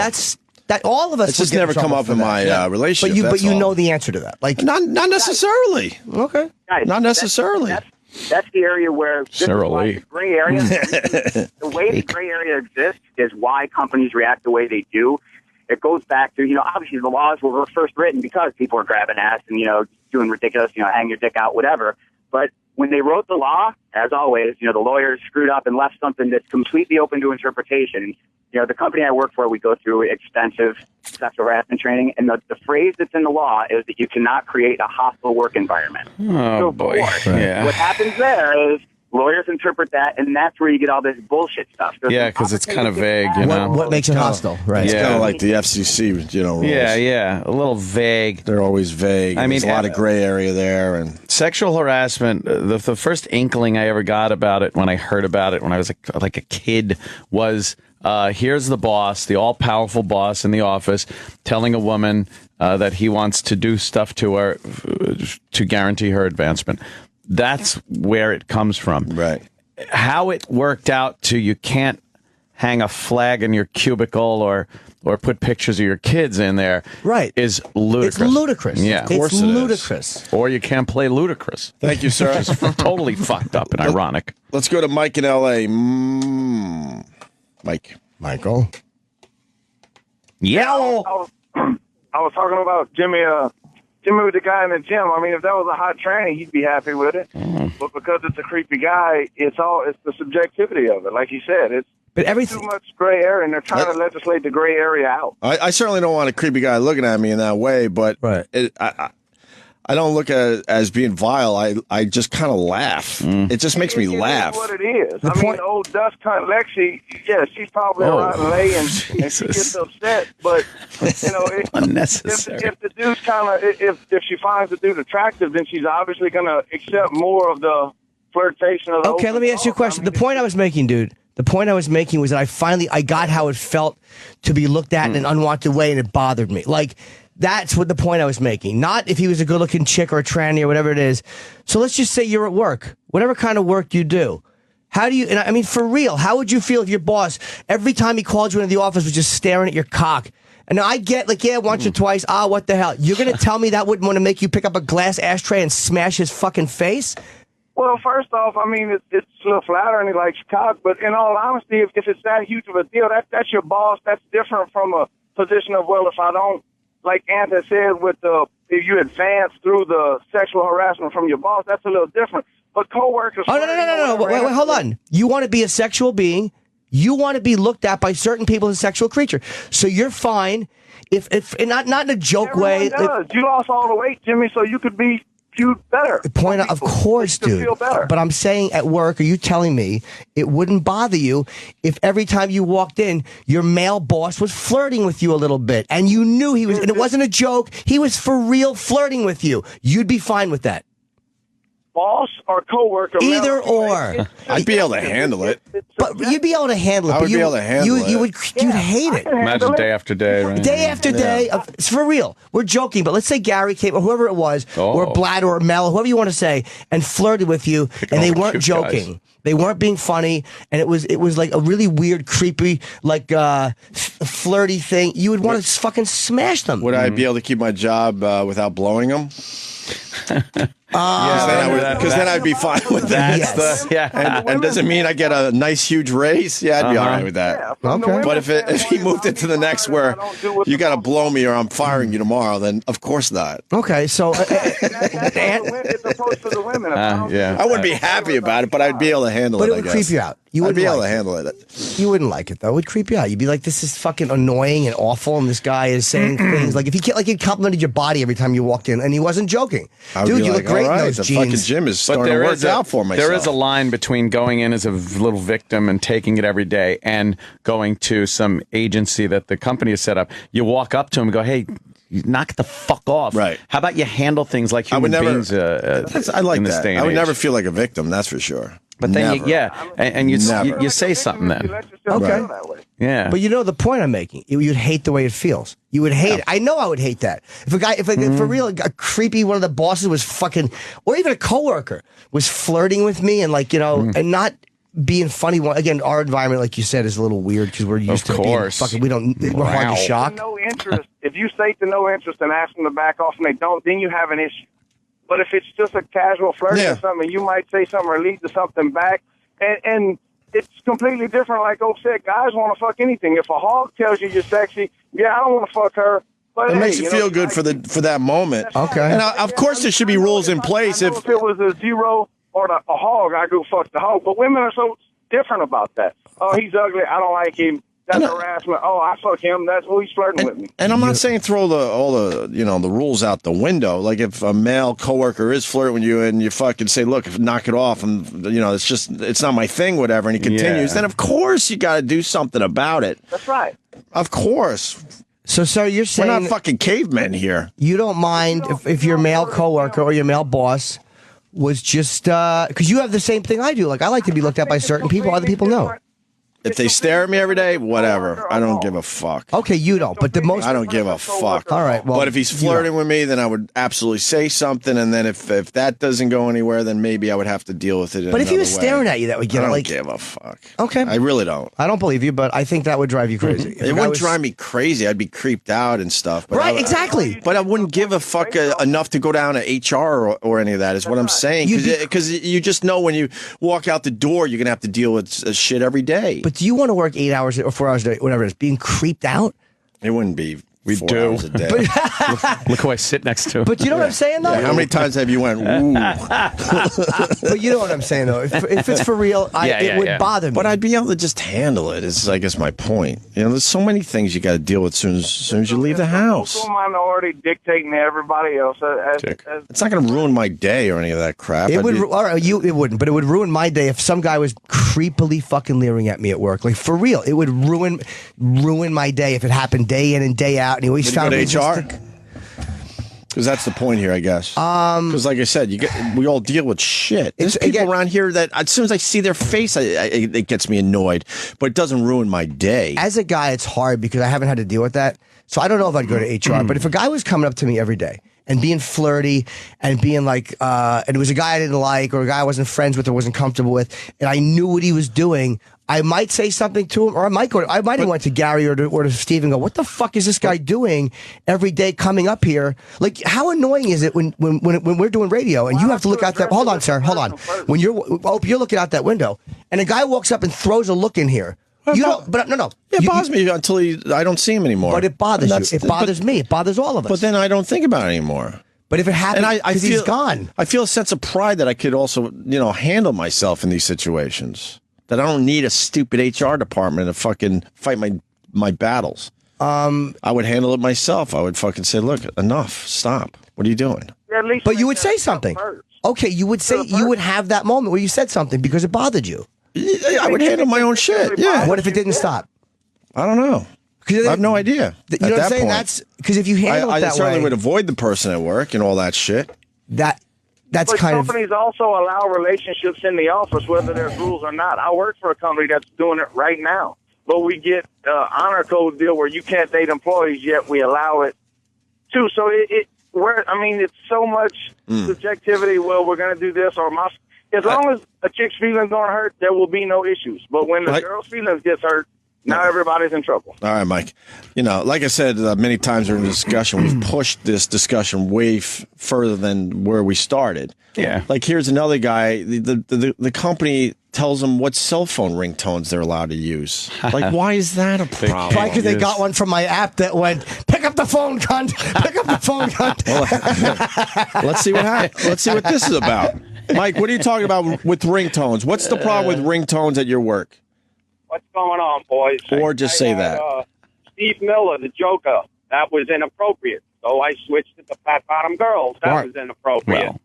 That all of us. It's just never come up in my relationship. But you know the answer to that. Like not necessarily. Okay. Guys, not necessarily. That's the area where the gray area. The way the gray area exists is why companies react the way they do. It goes back to obviously the laws were first written because people are grabbing ass and doing ridiculous hang your dick out whatever. But when they wrote the law, as always, the lawyers screwed up and left something that's completely open to interpretation. The company I work for, we go through extensive sexual harassment training, and the phrase that's in the law is that you cannot create a hostile work environment. Oh, boy. Yeah. What happens there is lawyers interpret that, and that's where you get all this bullshit stuff. So because it's kind of vague, What makes it hostile? Right. It's kind of like the FCC, rules. Yeah, a little vague. They're always vague. I mean, there's a lot of gray area there. And sexual harassment, the first inkling I ever got about it when I heard about it when I was like a kid was... here's the boss, the all-powerful boss in the office, telling a woman that he wants to do stuff to her to guarantee her advancement. That's where it comes from. Right. How it worked out to you can't hang a flag in your cubicle or put pictures of your kids in there. Right. Is ludicrous. It's ludicrous. Yeah. Of course it's ludicrous. Or you can't play ludicrous. Thank you, sir. It's totally fucked up and ironic. Let's go to Mike in L.A. Michael. Yeah. I was talking about Jimmy with the guy in the gym. I mean, if that was a hot tranny, he'd be happy with it. But because it's a creepy guy, it's the subjectivity of it. Like you said, it's too much gray area, and they're trying to legislate the gray area out. I certainly don't want a creepy guy looking at me in that way, but I don't look at it as being vile. I just kind of laugh. It just makes me laugh. That's what it is. I mean, old dust cunt Lexi, she's probably a rotten lay, and she gets upset. But unnecessary. If the dude's if she finds the dude attractive, then she's obviously going to accept more of the flirtation. Okay, let me ask you a question. The point I was making, dude. The point I was making was that I got how it felt to be looked at in an unwanted way, and it bothered me. Like. That's what the point I was making. Not if he was a good-looking chick or a tranny or whatever it is. So let's just say you're at work. Whatever kind of work you do. How do you, and I mean, for real, how would you feel if your boss, every time he called you into the office, was just staring at your cock? And I get, once or twice, what the hell? You're going to tell me that wouldn't want to make you pick up a glass ashtray and smash his fucking face? Well, first off, I mean, it's a little flattering, he likes cock, but in all honesty, if it's that huge of a deal, that's your boss. That's different from a position of, well, if I don't, like Anta said, if you advance through the sexual harassment from your boss, that's a little different. But coworkers. Oh no! Wait, hold on. You want to be a sexual being. You want to be looked at by certain people as a sexual creature. So you're fine if not in a joke way. Does. You lost all the weight, Jimmy, so you could be viewed better. Of course, dude. Feel better. But I'm saying at work, are you telling me it wouldn't bother you if every time you walked in, your male boss was flirting with you a little bit, and you knew he was, and it wasn't a joke, he was for real flirting with you? You'd be fine with that. Boss or coworker? Either or. I'd be able to handle it. But you'd be able to handle it. I would be able to handle it. You'd hate it. Imagine day after day, right? Day after day. It's for real. We're joking, but let's say Gary came, or whoever it was, or Blatt, or Mel, whoever you want to say, and flirted with you, and they weren't joking. Guys. They weren't being funny, and it was like a really weird, creepy, flirty thing. You would want to fucking smash them. Would I be able to keep my job without blowing them? Because then I'd be fine with that. Yes. And does it mean I get a nice huge raise? Yeah, I'd be all right with that. Yeah, okay. But if he moved into the next where you got to blow me or I'm firing you tomorrow, then of course not. Okay, so it's opposed to the women. I wouldn't be happy about it, but I'd be able to handle it. But it would creep you out. I'd be able to handle it. You wouldn't like it though. It would creep you out. You'd be like, "This is fucking annoying and awful." And this guy is saying things like, if he complimented your body every time you walked in, and he wasn't joking, dude, you look great great in those the jeans. fucking gym is starting to work out for myself. There is a line between going in as a little victim and taking it every day and going to some agency that the company has set up. You walk up to them and go, hey, knock the fuck off. Right. How about you handle things like human beings I like in this that. day and I would age? never feel like a victim, that's for sure. But then, and you Never. say something then. Okay. Yeah. But you know the point I'm making. You'd hate the way it feels. You would hate it. I know I would hate that. If a guy, for real, a creepy one of the bosses was fucking, or even a coworker was flirting with me and like, and not being funny. Again, our environment, like you said, is a little weird because we're used to being fucking, we're hard to shock. No interest. If you say to no interest and ask them to back off and they don't, then you have an issue. But if it's just a casual flirting or something, you might say something or lead to something back. And it's completely different. Like Oak said, guys want to fuck anything. If a hog tells you you're sexy, I don't want to fuck her. But it makes you feel good for that moment. Okay. And of course there should be rules in place. If it was a zero or a hog, I'd go fuck the hog. But women are so different about that. Oh, he's ugly. I don't like him. That's harassment. Oh, I fuck him. That's he's flirting with me. And I'm not saying throw all the the rules out the window. Like if a male coworker is flirting with you and you fucking say, look, knock it off, and it's not my thing, whatever, and he continues, then of course you got to do something about it. That's right. Of course. So, sir, you're saying we're not fucking cavemen here. You don't mind if your male coworker or your male boss was just because you have the same thing I do. Like I like to be looked at by certain people. Other people know. If they stare at me every day, whatever. I don't give a fuck. Okay, you don't. But I don't give a fuck. All right. Well, but if he's flirting with me, then I would absolutely say something. And then if that doesn't go anywhere, then maybe I would have to deal with it. But if he was staring at you, that would get I don't give a fuck. Okay. I really don't. I don't believe you, but I think that would drive you crazy. It wouldn't drive me crazy. I'd be creeped out and stuff. But right, exactly. But I wouldn't give a fuck enough to go down to HR or any of that, is what I'm saying. Because you just know when you walk out the door, you're going to have to deal with shit every day. But do you want to work 8 hours or 4 hours a day, whatever it is, being creeped out? It wouldn't be. We 4 do. hours a day. Look who I sit next to. But you know what I'm saying, though? Yeah, how many times have you went, ooh? But you know what I'm saying, though. If it's for real, it would bother me. But I'd be able to just handle it, is, I guess, my point. There's so many things you got to deal with as soon as you leave the house. Minority dictating to everybody else. It's not going to ruin my day or any of that crap. It would. All right, it wouldn't, but it would ruin my day if some guy was creepily fucking leering at me at work. Like, for real. It would ruin my day if it happened day in and day out. And he always found me HR. Because that's the point here, I guess. Because, like I said, we all deal with shit. There's people around here that as soon as I see their face, it gets me annoyed. But it doesn't ruin my day. As a guy, it's hard because I haven't had to deal with that. So I don't know if I'd go to HR. But if a guy was coming up to me every day and being flirty and being like, and it was a guy I didn't like or a guy I wasn't friends with or wasn't comfortable with, and I knew what he was doing, I might say something to him, or I might have went to Gary or to Steve and go, what the fuck is this guy doing every day coming up here? Like, how annoying is it when we're doing radio and you have to look out that, hold on, sir, hold on. When you're looking out that window and a guy walks up and throws a look in here. You don't, but no. It bothers me until I don't see him anymore. But it bothers you. It bothers me. It bothers all of us. But then I don't think about it anymore. But if it happens, because he's gone. I feel a sense of pride that I could also, handle myself in these situations. That I don't need a stupid HR department to fucking fight my battles. I would handle it myself. I would fucking say, look, enough. Stop. What are you doing? But you would say something. Okay, you would have that moment where you said something because it bothered you. I would handle my own shit. Yeah. What if it didn't stop? I don't know. I have no idea. You know what I'm saying? That's because if you handle it that way, I certainly would avoid the person at work and all that shit. That's but kind of. Companies also allow relationships in the office, whether there's rules or not. I work for a company that's doing it right now, but we get honor code deal where you can't date employees, yet we allow it too. So it's so much subjectivity. Well, we're going to do this, or as long as a chick's feelings don't hurt, there will be no issues. But when the girl's feelings gets hurt, now everybody's in trouble. All right, Mike. Like I said many times during the discussion, we've pushed this discussion way further than where we started. Yeah. Like, here's another guy. The company tells them what cell phone ringtones they're allowed to use. Like, why is that a problem? Probably because they got one from my app that went, pick up the phone, cunt. Pick up the phone, cunt. Let's see what this is about. Mike, what are you talking about with ringtones? What's the problem with ringtones at your work? What's going on, boys? Or just say that. Steve Miller, the Joker, that was inappropriate. So I switched it to Fat Bottom Girls. That was inappropriate. Well,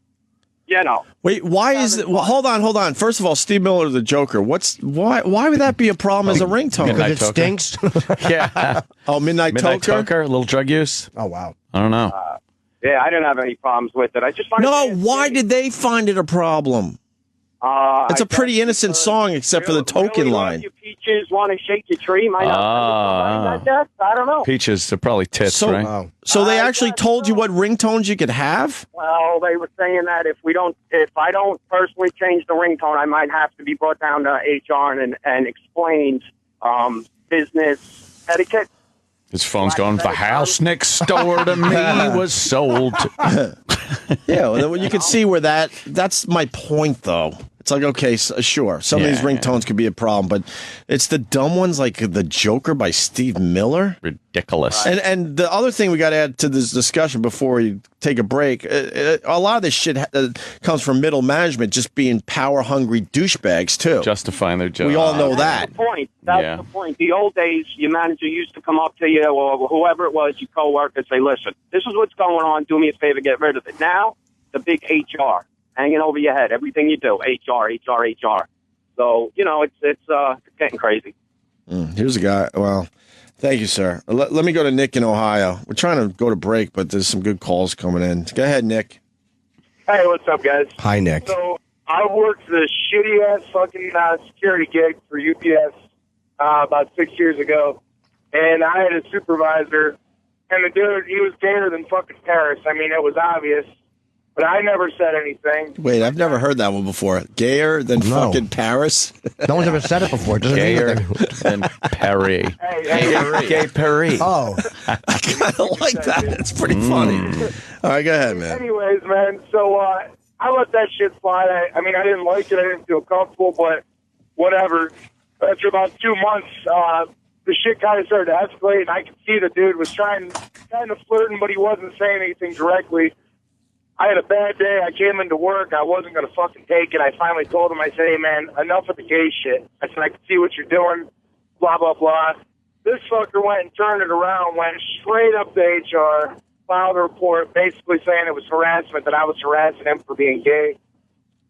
Wait, why is it? Well, hold on. First of all, Steve Miller, the Joker. Why would that be a problem as a ringtone? Because it stinks. Yeah. Oh, Midnight Toker? A little drug use? Oh, wow. I don't know. Yeah, I didn't have any problems with it. I just find why did they find it a problem? It's a pretty innocent song, except for the token really line. Love you peaches, want to shake your tree? Might not I don't know. Peaches are probably tits, right? Wow. So they actually told you what ringtones you could have? Well, they were saying that if I don't personally change the ringtone, I might have to be brought down to HR and explained business etiquette. His phone's going, the house next door to me was sold. Yeah, well, you can see where that's my point, though. It's like, okay, sure, some of these ringtones could be a problem, but it's the dumb ones like The Joker by Steve Miller. Ridiculous. And the other thing we got to add to this discussion before we take a break, a lot of this shit comes from middle management just being power-hungry douchebags, too. Justifying their job. We all know that. That's the point. The old days, your manager used to come up to you, or whoever it was, your coworker, say, listen, this is what's going on. Do me a favor, get rid of it. Now, the big HR hanging over your head. Everything you do, HR. So, it's getting crazy. Here's a guy. Well, thank you, sir. Let me go to Nick in Ohio. We're trying to go to break, but there's some good calls coming in. Go ahead, Nick. Hey, what's up, guys? Hi, Nick. So I worked the shitty-ass fucking security gig for UPS about 6 years ago, and I had a supervisor, and the dude, he was gayer than fucking Paris. I mean, it was obvious. But I never said anything. Wait, I've never heard that one before. Gayer than fucking Paris? No one's ever said it before. Gayer than Perry. Gay Perry. Oh. I kind of like that. It's pretty funny. All right, go ahead, man. Anyways, man, so I let that shit slide. I mean, I didn't like it. I didn't feel comfortable, but whatever. After about 2 months, the shit kind of started to escalate, and I could see the dude was kind of flirting, but he wasn't saying anything directly. I had a bad day. I came into work. I wasn't going to fucking take it. I finally told him, I said, hey, man, enough of the gay shit. I said, I can see what you're doing, blah, blah, blah. This fucker went and turned it around, went straight up to HR, filed a report basically saying it was harassment, that I was harassing him for being gay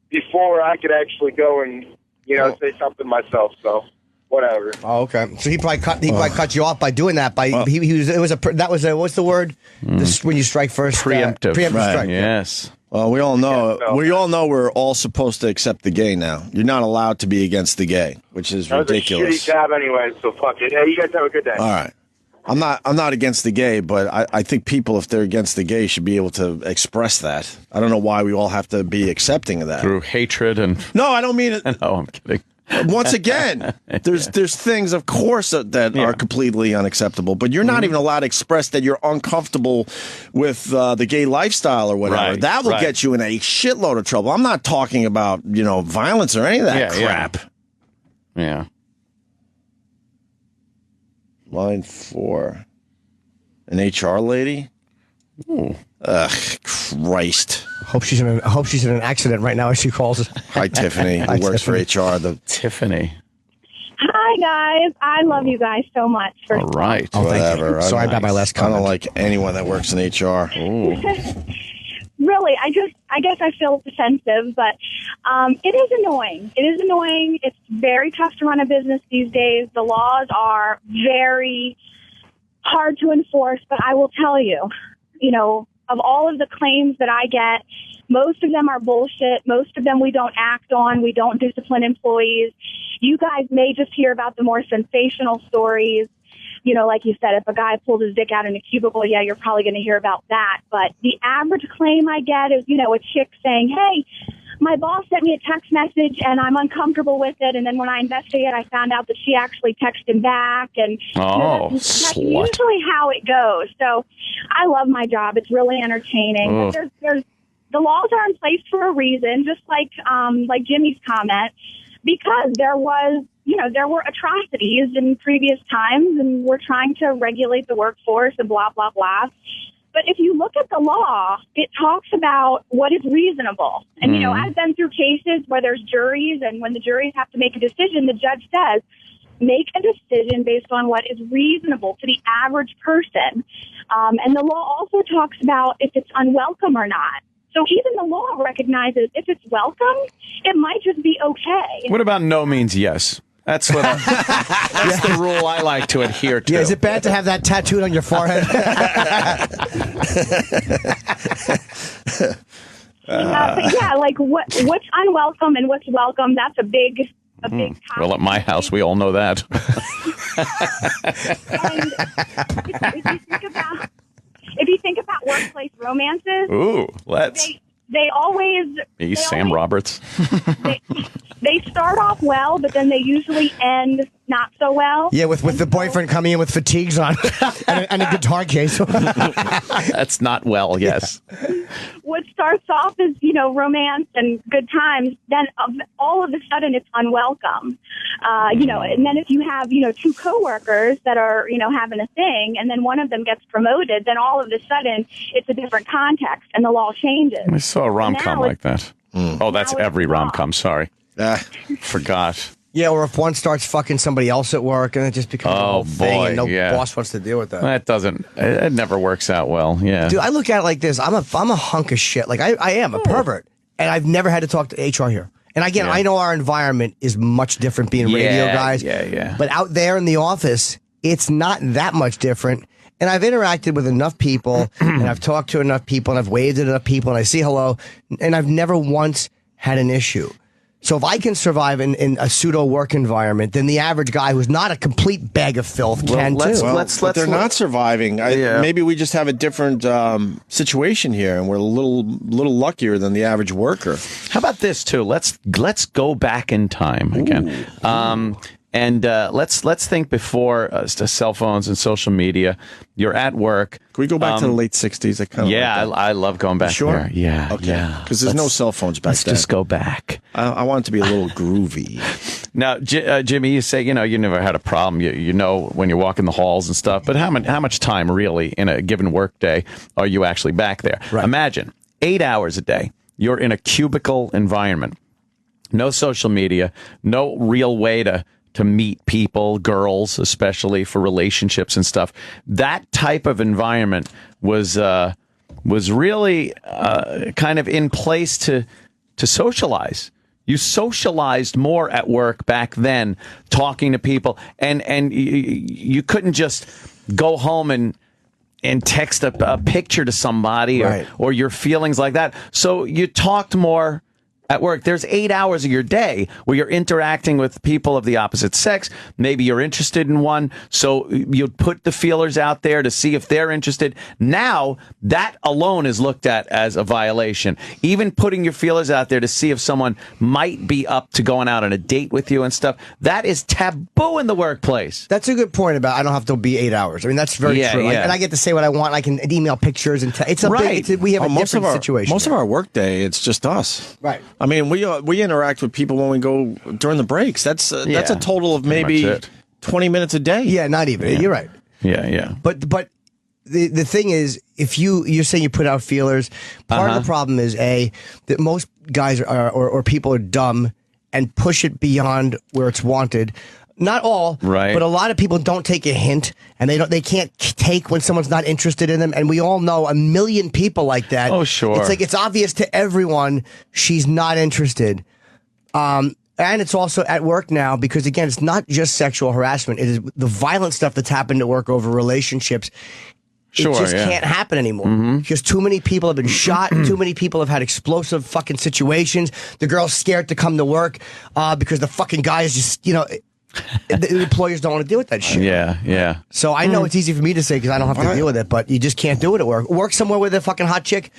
before I could actually go and, say something myself. So, whatever. Oh, okay. So he probably cut you off by doing that. What's the word? When you strike first. Preemptive. Preemptive right. strike. Yes. Well, we all know we're all supposed to accept the gay now. You're not allowed to be against the gay, which is ridiculous. That was a shitty job anyway, so fuck it. Hey, you guys have a good day. All right. I'm not against the gay, but I think people, if they're against the gay, should be able to express that. I don't know why we all have to be accepting of that. Through hatred and... No, I don't mean it. No, I'm kidding. Once again, there's things, of course, that are completely unacceptable, but you're not even allowed to express that you're uncomfortable with the gay lifestyle or whatever. Right, that will get you in a shitload of trouble. I'm not talking about, violence or any of that crap. Yeah. Line 4. An HR lady? Ooh. Ugh, Christ. Hope she's in an accident right now as she calls. Hi, Tiffany, who works for HR. Tiffany. Hi, guys. I love you guys so much. All right. Oh, whatever. Sorry about my last comment. I don't like anyone that works in HR. Really, I guess I feel defensive, but it is annoying. It is annoying. It's very tough to run a business these days. The laws are very hard to enforce, but I will tell you, of all of the claims that I get, most of them are bullshit. Most of them we don't act on. We don't discipline employees. You guys may just hear about the more sensational stories. Like you said, if a guy pulled his dick out in a cubicle, you're probably going to hear about that. But the average claim I get is, a chick saying, hey, my boss sent me a text message and I'm uncomfortable with it. And then when I investigated, I found out that she actually texted him back. And that's usually how it goes. So I love my job. It's really entertaining. But there's the laws are in place for a reason, just like Jimmy's comment, because there were atrocities in previous times and we're trying to regulate the workforce and blah, blah, blah. But if you look at the law, it talks about what is reasonable. And, I've been through cases where there's juries, and when the juries have to make a decision, the judge says, make a decision based on what is reasonable to the average person. And the law also talks about if it's unwelcome or not. So even the law recognizes if it's welcome, it might just be okay. What about no means yes? That's what. That's the rule I like to adhere to. Yeah, is it bad to have that tattooed on your forehead? But yeah, like what's unwelcome and what's welcome, that's a big topic. Well, at my house, we all know that. And if you think about workplace romances, Ooh, let's. They always. Sam Roberts. They start off well, but then they usually end not so well. Yeah, with the boyfriend coming in with fatigues on and a guitar case. That's not well, yes. What starts off as, romance and good times, then all of a sudden it's unwelcome. And then if you have, two coworkers that are, having a thing, and then one of them gets promoted, then all of a sudden it's a different context and the law changes. I saw a rom-com like that. Oh, that's every rom-com, sorry. Forgot. Yeah, or if one starts fucking somebody else at work and it just becomes a whole thing and no boss wants to deal with that. That doesn't, it never works out well, yeah. Dude, I look at it like this. I'm a hunk of shit. Like, I am a pervert. And I've never had to talk to HR here. And again, I know our environment is much different being radio guys. Yeah. But out there in the office, it's not that much different. And I've interacted with enough people, and I've talked to enough people, and I've waved at enough people, and I see hello, and I've never once had an issue. So if I can survive in a pseudo work environment, then the average guy who's not a complete bag of filth can too. But they're not surviving. Maybe we just have a different situation here, and we're a little luckier than the average worker. How about this too? Let's go back in time again. And let's think before cell phones and social media. You're at work. Can we go back to the late 60s? I love going back there. Yeah, okay. Because there's no cell phones back then. Let's just go back. I want it to be a little groovy. Now, Jimmy, you say, you never had a problem. You know when you're walking the halls and stuff. But how much time really in a given work day are you actually back there? Right. Imagine 8 hours a day. You're in a cubicle environment. No social media. No real way to meet people, girls, especially for relationships and stuff. That type of environment was really kind of in place to socialize. You socialized more at work back then, talking to people, and you couldn't just go home and text a picture to somebody or your feelings like that. So you talked more at work. There's 8 hours of your day where you're interacting with people of the opposite sex. Maybe you're interested in one, so you put the feelers out there to see if they're interested. Now, that alone is looked at as a violation. Even putting your feelers out there to see if someone might be up to going out on a date with you and stuff, that is taboo in the workplace. That's a good point about I don't have to be 8 hours. I mean, that's very true. Yeah. And I get to say what I want. I can email pictures and we have a different situation. Most of our workday, it's just us. Right. I mean, we interact with people when we go during the breaks. That's a total of maybe 20 minutes a day. Yeah, not even. Yeah. You're right. Yeah. But the thing is, if you're saying you put out feelers, part of the problem is that most guys or people are dumb and push it beyond where it's wanted. Not all, but a lot of people don't take a hint, and they can't take when someone's not interested in them. And we all know a million people like that. Oh, sure. It's like it's obvious to everyone she's not interested. And it's also at work now because, again, it's not just sexual harassment. It is the violent stuff that's happened at work over relationships. Sure, it just can't happen anymore because too many people have been shot. Too many people have had explosive fucking situations. The girl's scared to come to work because the fucking guy is just, the employers don't want to deal with that shit. Yeah. So I know it's easy for me to say because I don't have to deal with it, but you just can't do it at work. Work somewhere with a fucking hot chick,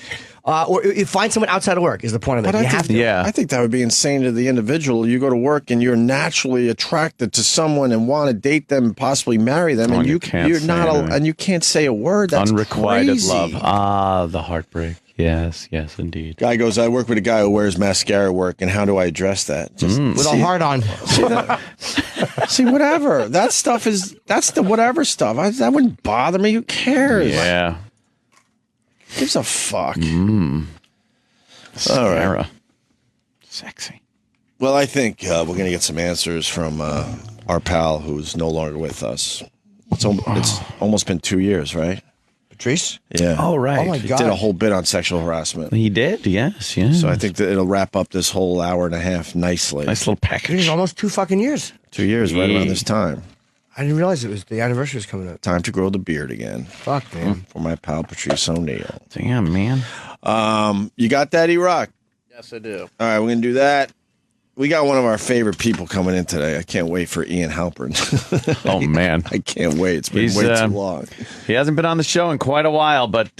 or you find someone outside of work is the point of it. You have to. Yeah. I think that would be insane to the individual. You go to work and you're naturally attracted to someone and want to date them and possibly marry them, and you can't say a word. That's unrequited crazy. love. Ah, the heartbreak. Yes, indeed. Guy goes, I work with a guy who wears mascara work, and how do I address that? Just with a heart on. See, whatever. That's the whatever stuff. That wouldn't bother me. Who cares? Yeah. Gives a fuck. All right. Sexy. Well, I think we're going to get some answers from our pal who's no longer with us. It's almost been 2 years, right? Patrice? Yeah. Oh, right. Oh, my He God. did a whole bit on sexual harassment. He did, yes. So I think that it'll wrap up this whole hour and a half nicely. Nice little It package. was almost 2 fucking years. 2 years, right around this time. I didn't realize it was the anniversary was coming up. Time to grow the beard again. Fuck, man. For my pal Patrice O'Neal. Damn, man. You got that, E-Rock? Yes, I do. All right, we're going to do that. We got one of our favorite people coming in today. I can't wait for Ian Halpern. Oh, man. I can't wait. It's been way too long. He hasn't been on the show in quite a while, but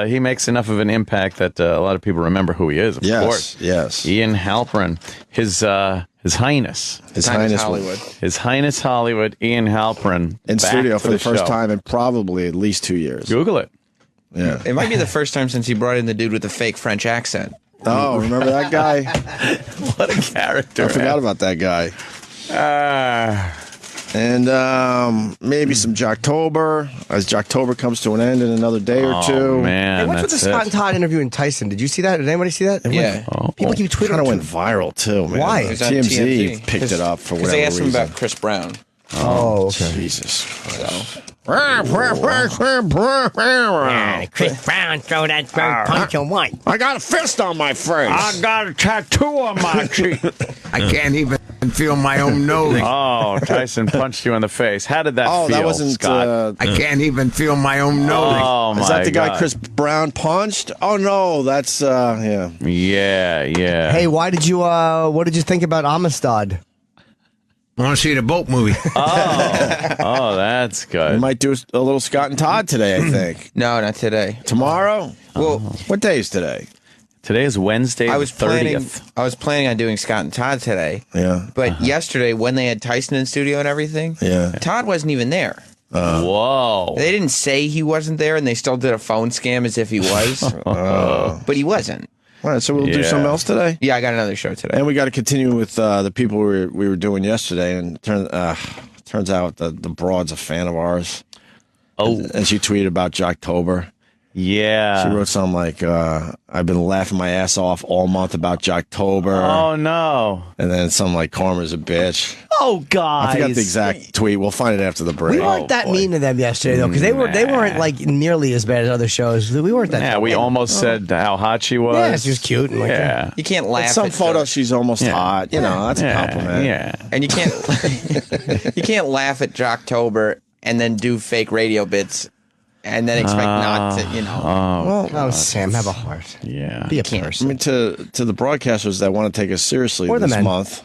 he makes enough of an impact that a lot of people remember who he is, of course. Yes. Ian Halpern. His Highness. His Highness Hollywood. His Highness Hollywood, Ian Halpern. In back studio for the first show. time in probably at least 2 years. Google it. Yeah. It might be the first time since he brought in the dude with the fake French accent. Oh, remember that guy? What a character. I forgot about that guy. And maybe some Jocktober, as Jocktober comes to an end in another day or two. Man, Hey, what's with the Scott and Todd interviewing Tyson? Did you see that? Did anybody see that? Yeah. People keep tweeting. Kind of went viral too, man. Why? It was on TMZ picked it up for whatever Because they asked him reason. about Chris Brown. Oh, okay. Jesus. Chris Brown throw that punch or what? I got a fist on my face. I got a tattoo on my cheek. I can't even feel my own nose. Oh, Tyson punched you in the face. How did that feel, that wasn't Scott? I can't even feel my own nose. Oh, my Is that the guy God. Chris Brown punched? Oh no, that's yeah. Yeah. Hey, why did you? What did you think about Amistad? I want to see the boat movie. Oh, that's We good. might do a little Scott and Todd today, I think. No, not today. Tomorrow? Well, What day is today? Today is Wednesday, I was the 30th. planning on doing Scott and Todd today. Yeah. But yesterday, when they had Tyson in studio and everything, Yeah. Todd wasn't even there. Whoa. They didn't say he wasn't there, and they still did a phone scam as if he was. But he wasn't. All right, so we'll do Yeah. something else today? Yeah, I got another show today. And we got to continue with the people we were doing yesterday. And turns out the broad's a fan of ours. Oh, And she tweeted about Jocktober. yeah. She wrote something like, I've been laughing my ass off all month about Jocktober. Oh, no. And then something like, Karma's a bitch. Oh, guys. I forgot the exact tweet. We'll find it after the break. We weren't that mean to them yesterday though, because they weren't like nearly as bad as other shows. We weren't that. Yeah, we almost said how hot she was. Yeah, she was cute. And like, Yeah. You can't laugh In some at photos, she's almost hot. You know, that's a compliment. Yeah. and you can't you can't laugh at Jocktober and then do fake radio bits and then expect not to, you know. Oh, Sam, have a heart. Yeah. Be a I person. mean, to the broadcasters that want to take us seriously Or the this men. month,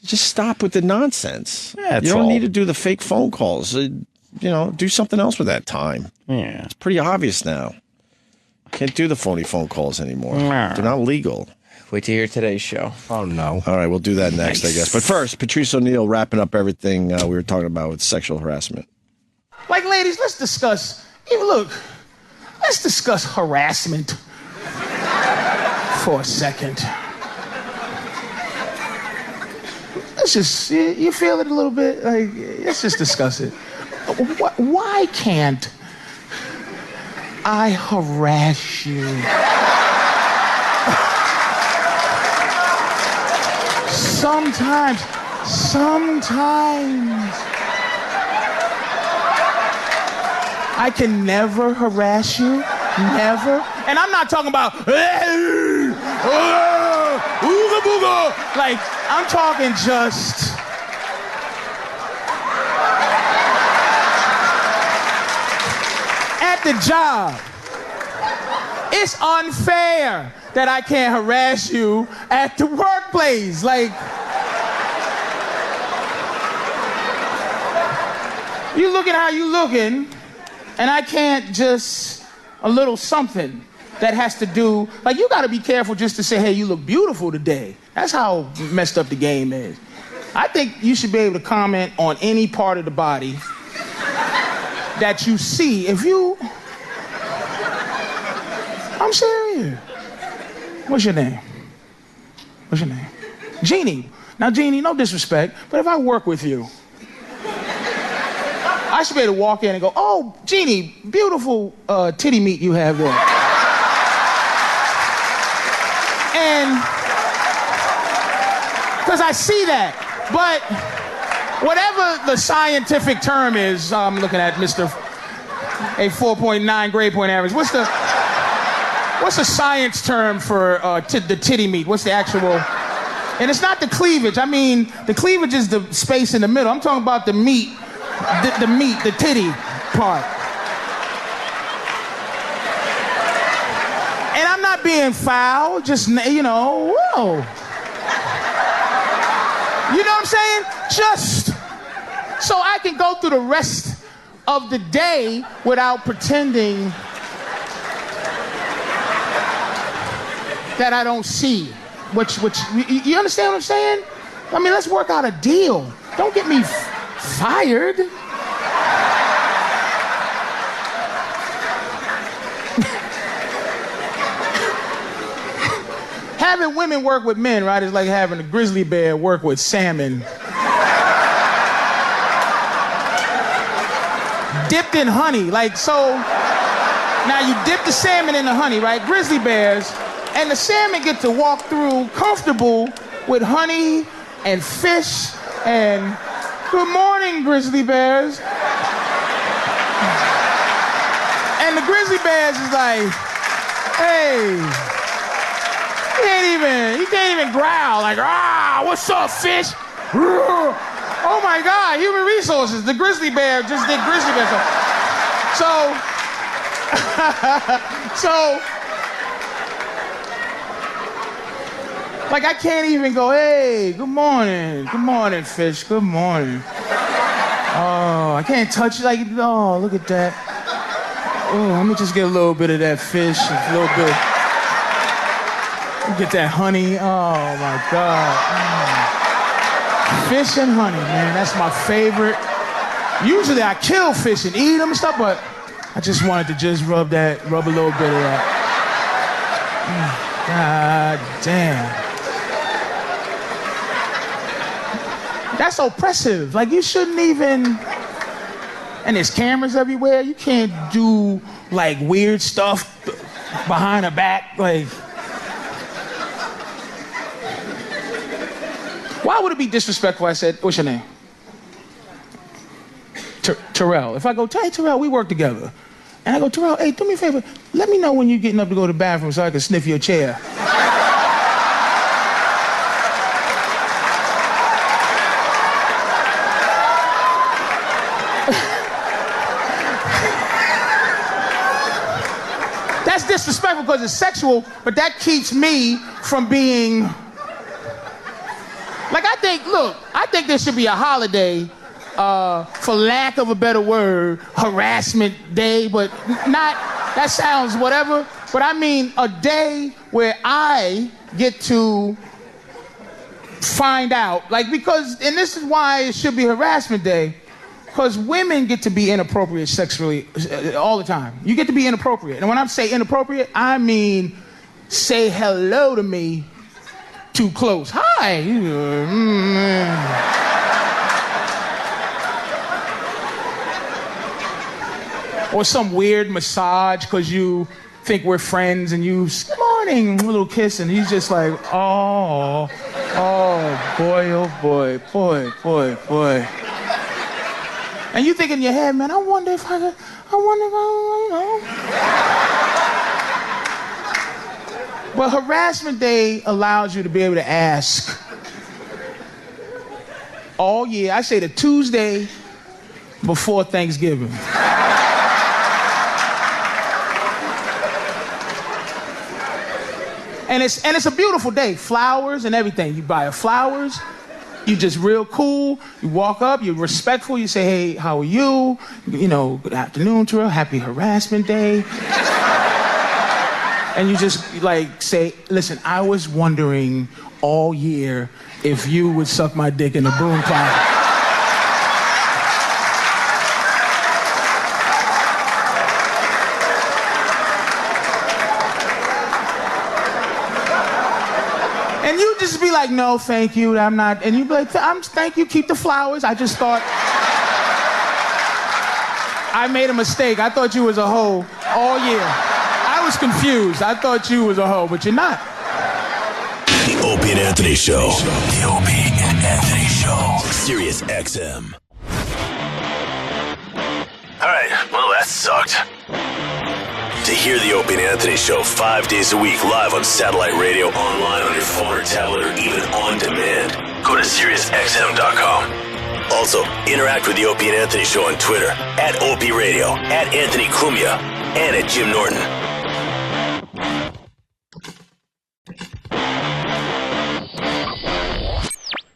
just stop with the nonsense. Yeah, it's you don't all- need to do the fake phone calls. You know, do something else with that time. Yeah. It's pretty obvious now. Can't do the phony phone calls anymore. Nah. They're not legal. Wait to hear today's show. Oh no. All right, we'll do that next, I guess. But first, Patrice O'Neal wrapping up everything we were talking about with sexual harassment. Like, ladies, let's discuss, let's discuss harassment for a second. Let's just, you feel it a little bit? Like, let's just discuss it. Why can't I harass you? Sometimes. I can never harass you. Never. And I'm not talking about, ooga booga. Like, I'm talking just. At the job. It's unfair that I can't harass you at the workplace. Like, you looking how you looking, and I can't just a little something that has to do, like, you gotta be careful just to say, hey, you look beautiful today. That's how messed up the game is. I think you should be able to comment on any part of the body that you see. If you, I'm serious. What's your name? What's your name? Jeannie. Now, Jeannie, no disrespect, but if I work with you, I should be able to walk in and go, oh, Jeannie, beautiful titty meat you have there. And, because I see that. But whatever the scientific term is, I'm looking at Mr. a 4.9 grade point average. What's the science term for the titty meat? What's the actual? And it's not the cleavage. I mean, the cleavage is the space in the middle. I'm talking about the meat, the titty part. And I'm not being foul, just, whoa. You know what I'm saying? Just so I can go through the rest of the day without pretending that I don't see. Which you understand what I'm saying? I mean, let's work out a deal. Don't get me fired. Having women work with men, right, is like having a grizzly bear work with salmon. Dipped in honey, like so. Now you dip the salmon in the honey, right? Grizzly bears. And the salmon get to walk through comfortable with honey and fish and good morning, grizzly bears. And the grizzly bears is like, hey, you can't even growl like, what's up, fish? Oh my God, human resources. The grizzly bear just did grizzly bear stuff. So, like, I can't even go, hey, good morning, fish, good morning. Oh, I can't touch it, like, oh, look at that. Oh, let me just get a little bit of that fish, a little bit. Get that honey, oh my God. Fish and honey, man, that's my favorite. Usually I kill fish and eat them and stuff, but I just wanted to just rub a little bit of that. God damn. That's oppressive. Like, you shouldn't even... And there's cameras everywhere. You can't do, like, weird stuff behind her back. Like... Why would it be disrespectful? I said, what's your name? Terrell. If I go, hey, Terrell, we work together. And I go, Terrell, hey, do me a favor. Let me know when you're getting up to go to the bathroom so I can sniff your chair. That's disrespectful because it's sexual, but that keeps me from being... Like, I think there should be a holiday, for lack of a better word, harassment day, but not, that sounds whatever, but I mean a day where I get to find out, like, because, and this is why it should be harassment day, because women get to be inappropriate sexually all the time. You get to be inappropriate. And when I say inappropriate, I mean say hello to me too close. Hi. Or some weird massage because you think we're friends and you, good morning, a little kiss, and he's just like, oh boy. And you think in your head, man, I wonder if I, you know. But harassment day allows you to be able to ask all year. I say the Tuesday before Thanksgiving. And it's a beautiful day. Flowers and everything. You buy her flowers. You just real cool. You walk up. You're respectful. You say, hey, how are you? You know, good afternoon, Terrell. Happy harassment day. And you just, like, say, listen, I was wondering all year if you would suck my dick in a broom closet. And you just be like, no, thank you, I'm not. And you be like, thank you, keep the flowers. I just thought I made a mistake. I thought you was a hoe all year. I was confused. I thought you was a hoe, but you're not. The Opie and Anthony Show. The Opie and Anthony Show. Sirius XM. All right, well, That sucked. To hear the Opie and Anthony Show 5 days a week live on satellite radio, online on your phone or tablet, or even on demand, go to SiriusXM.com. Also, interact with the Opie and Anthony Show on Twitter, @Opie Radio, @Anthony Cumia, and @Jim Norton.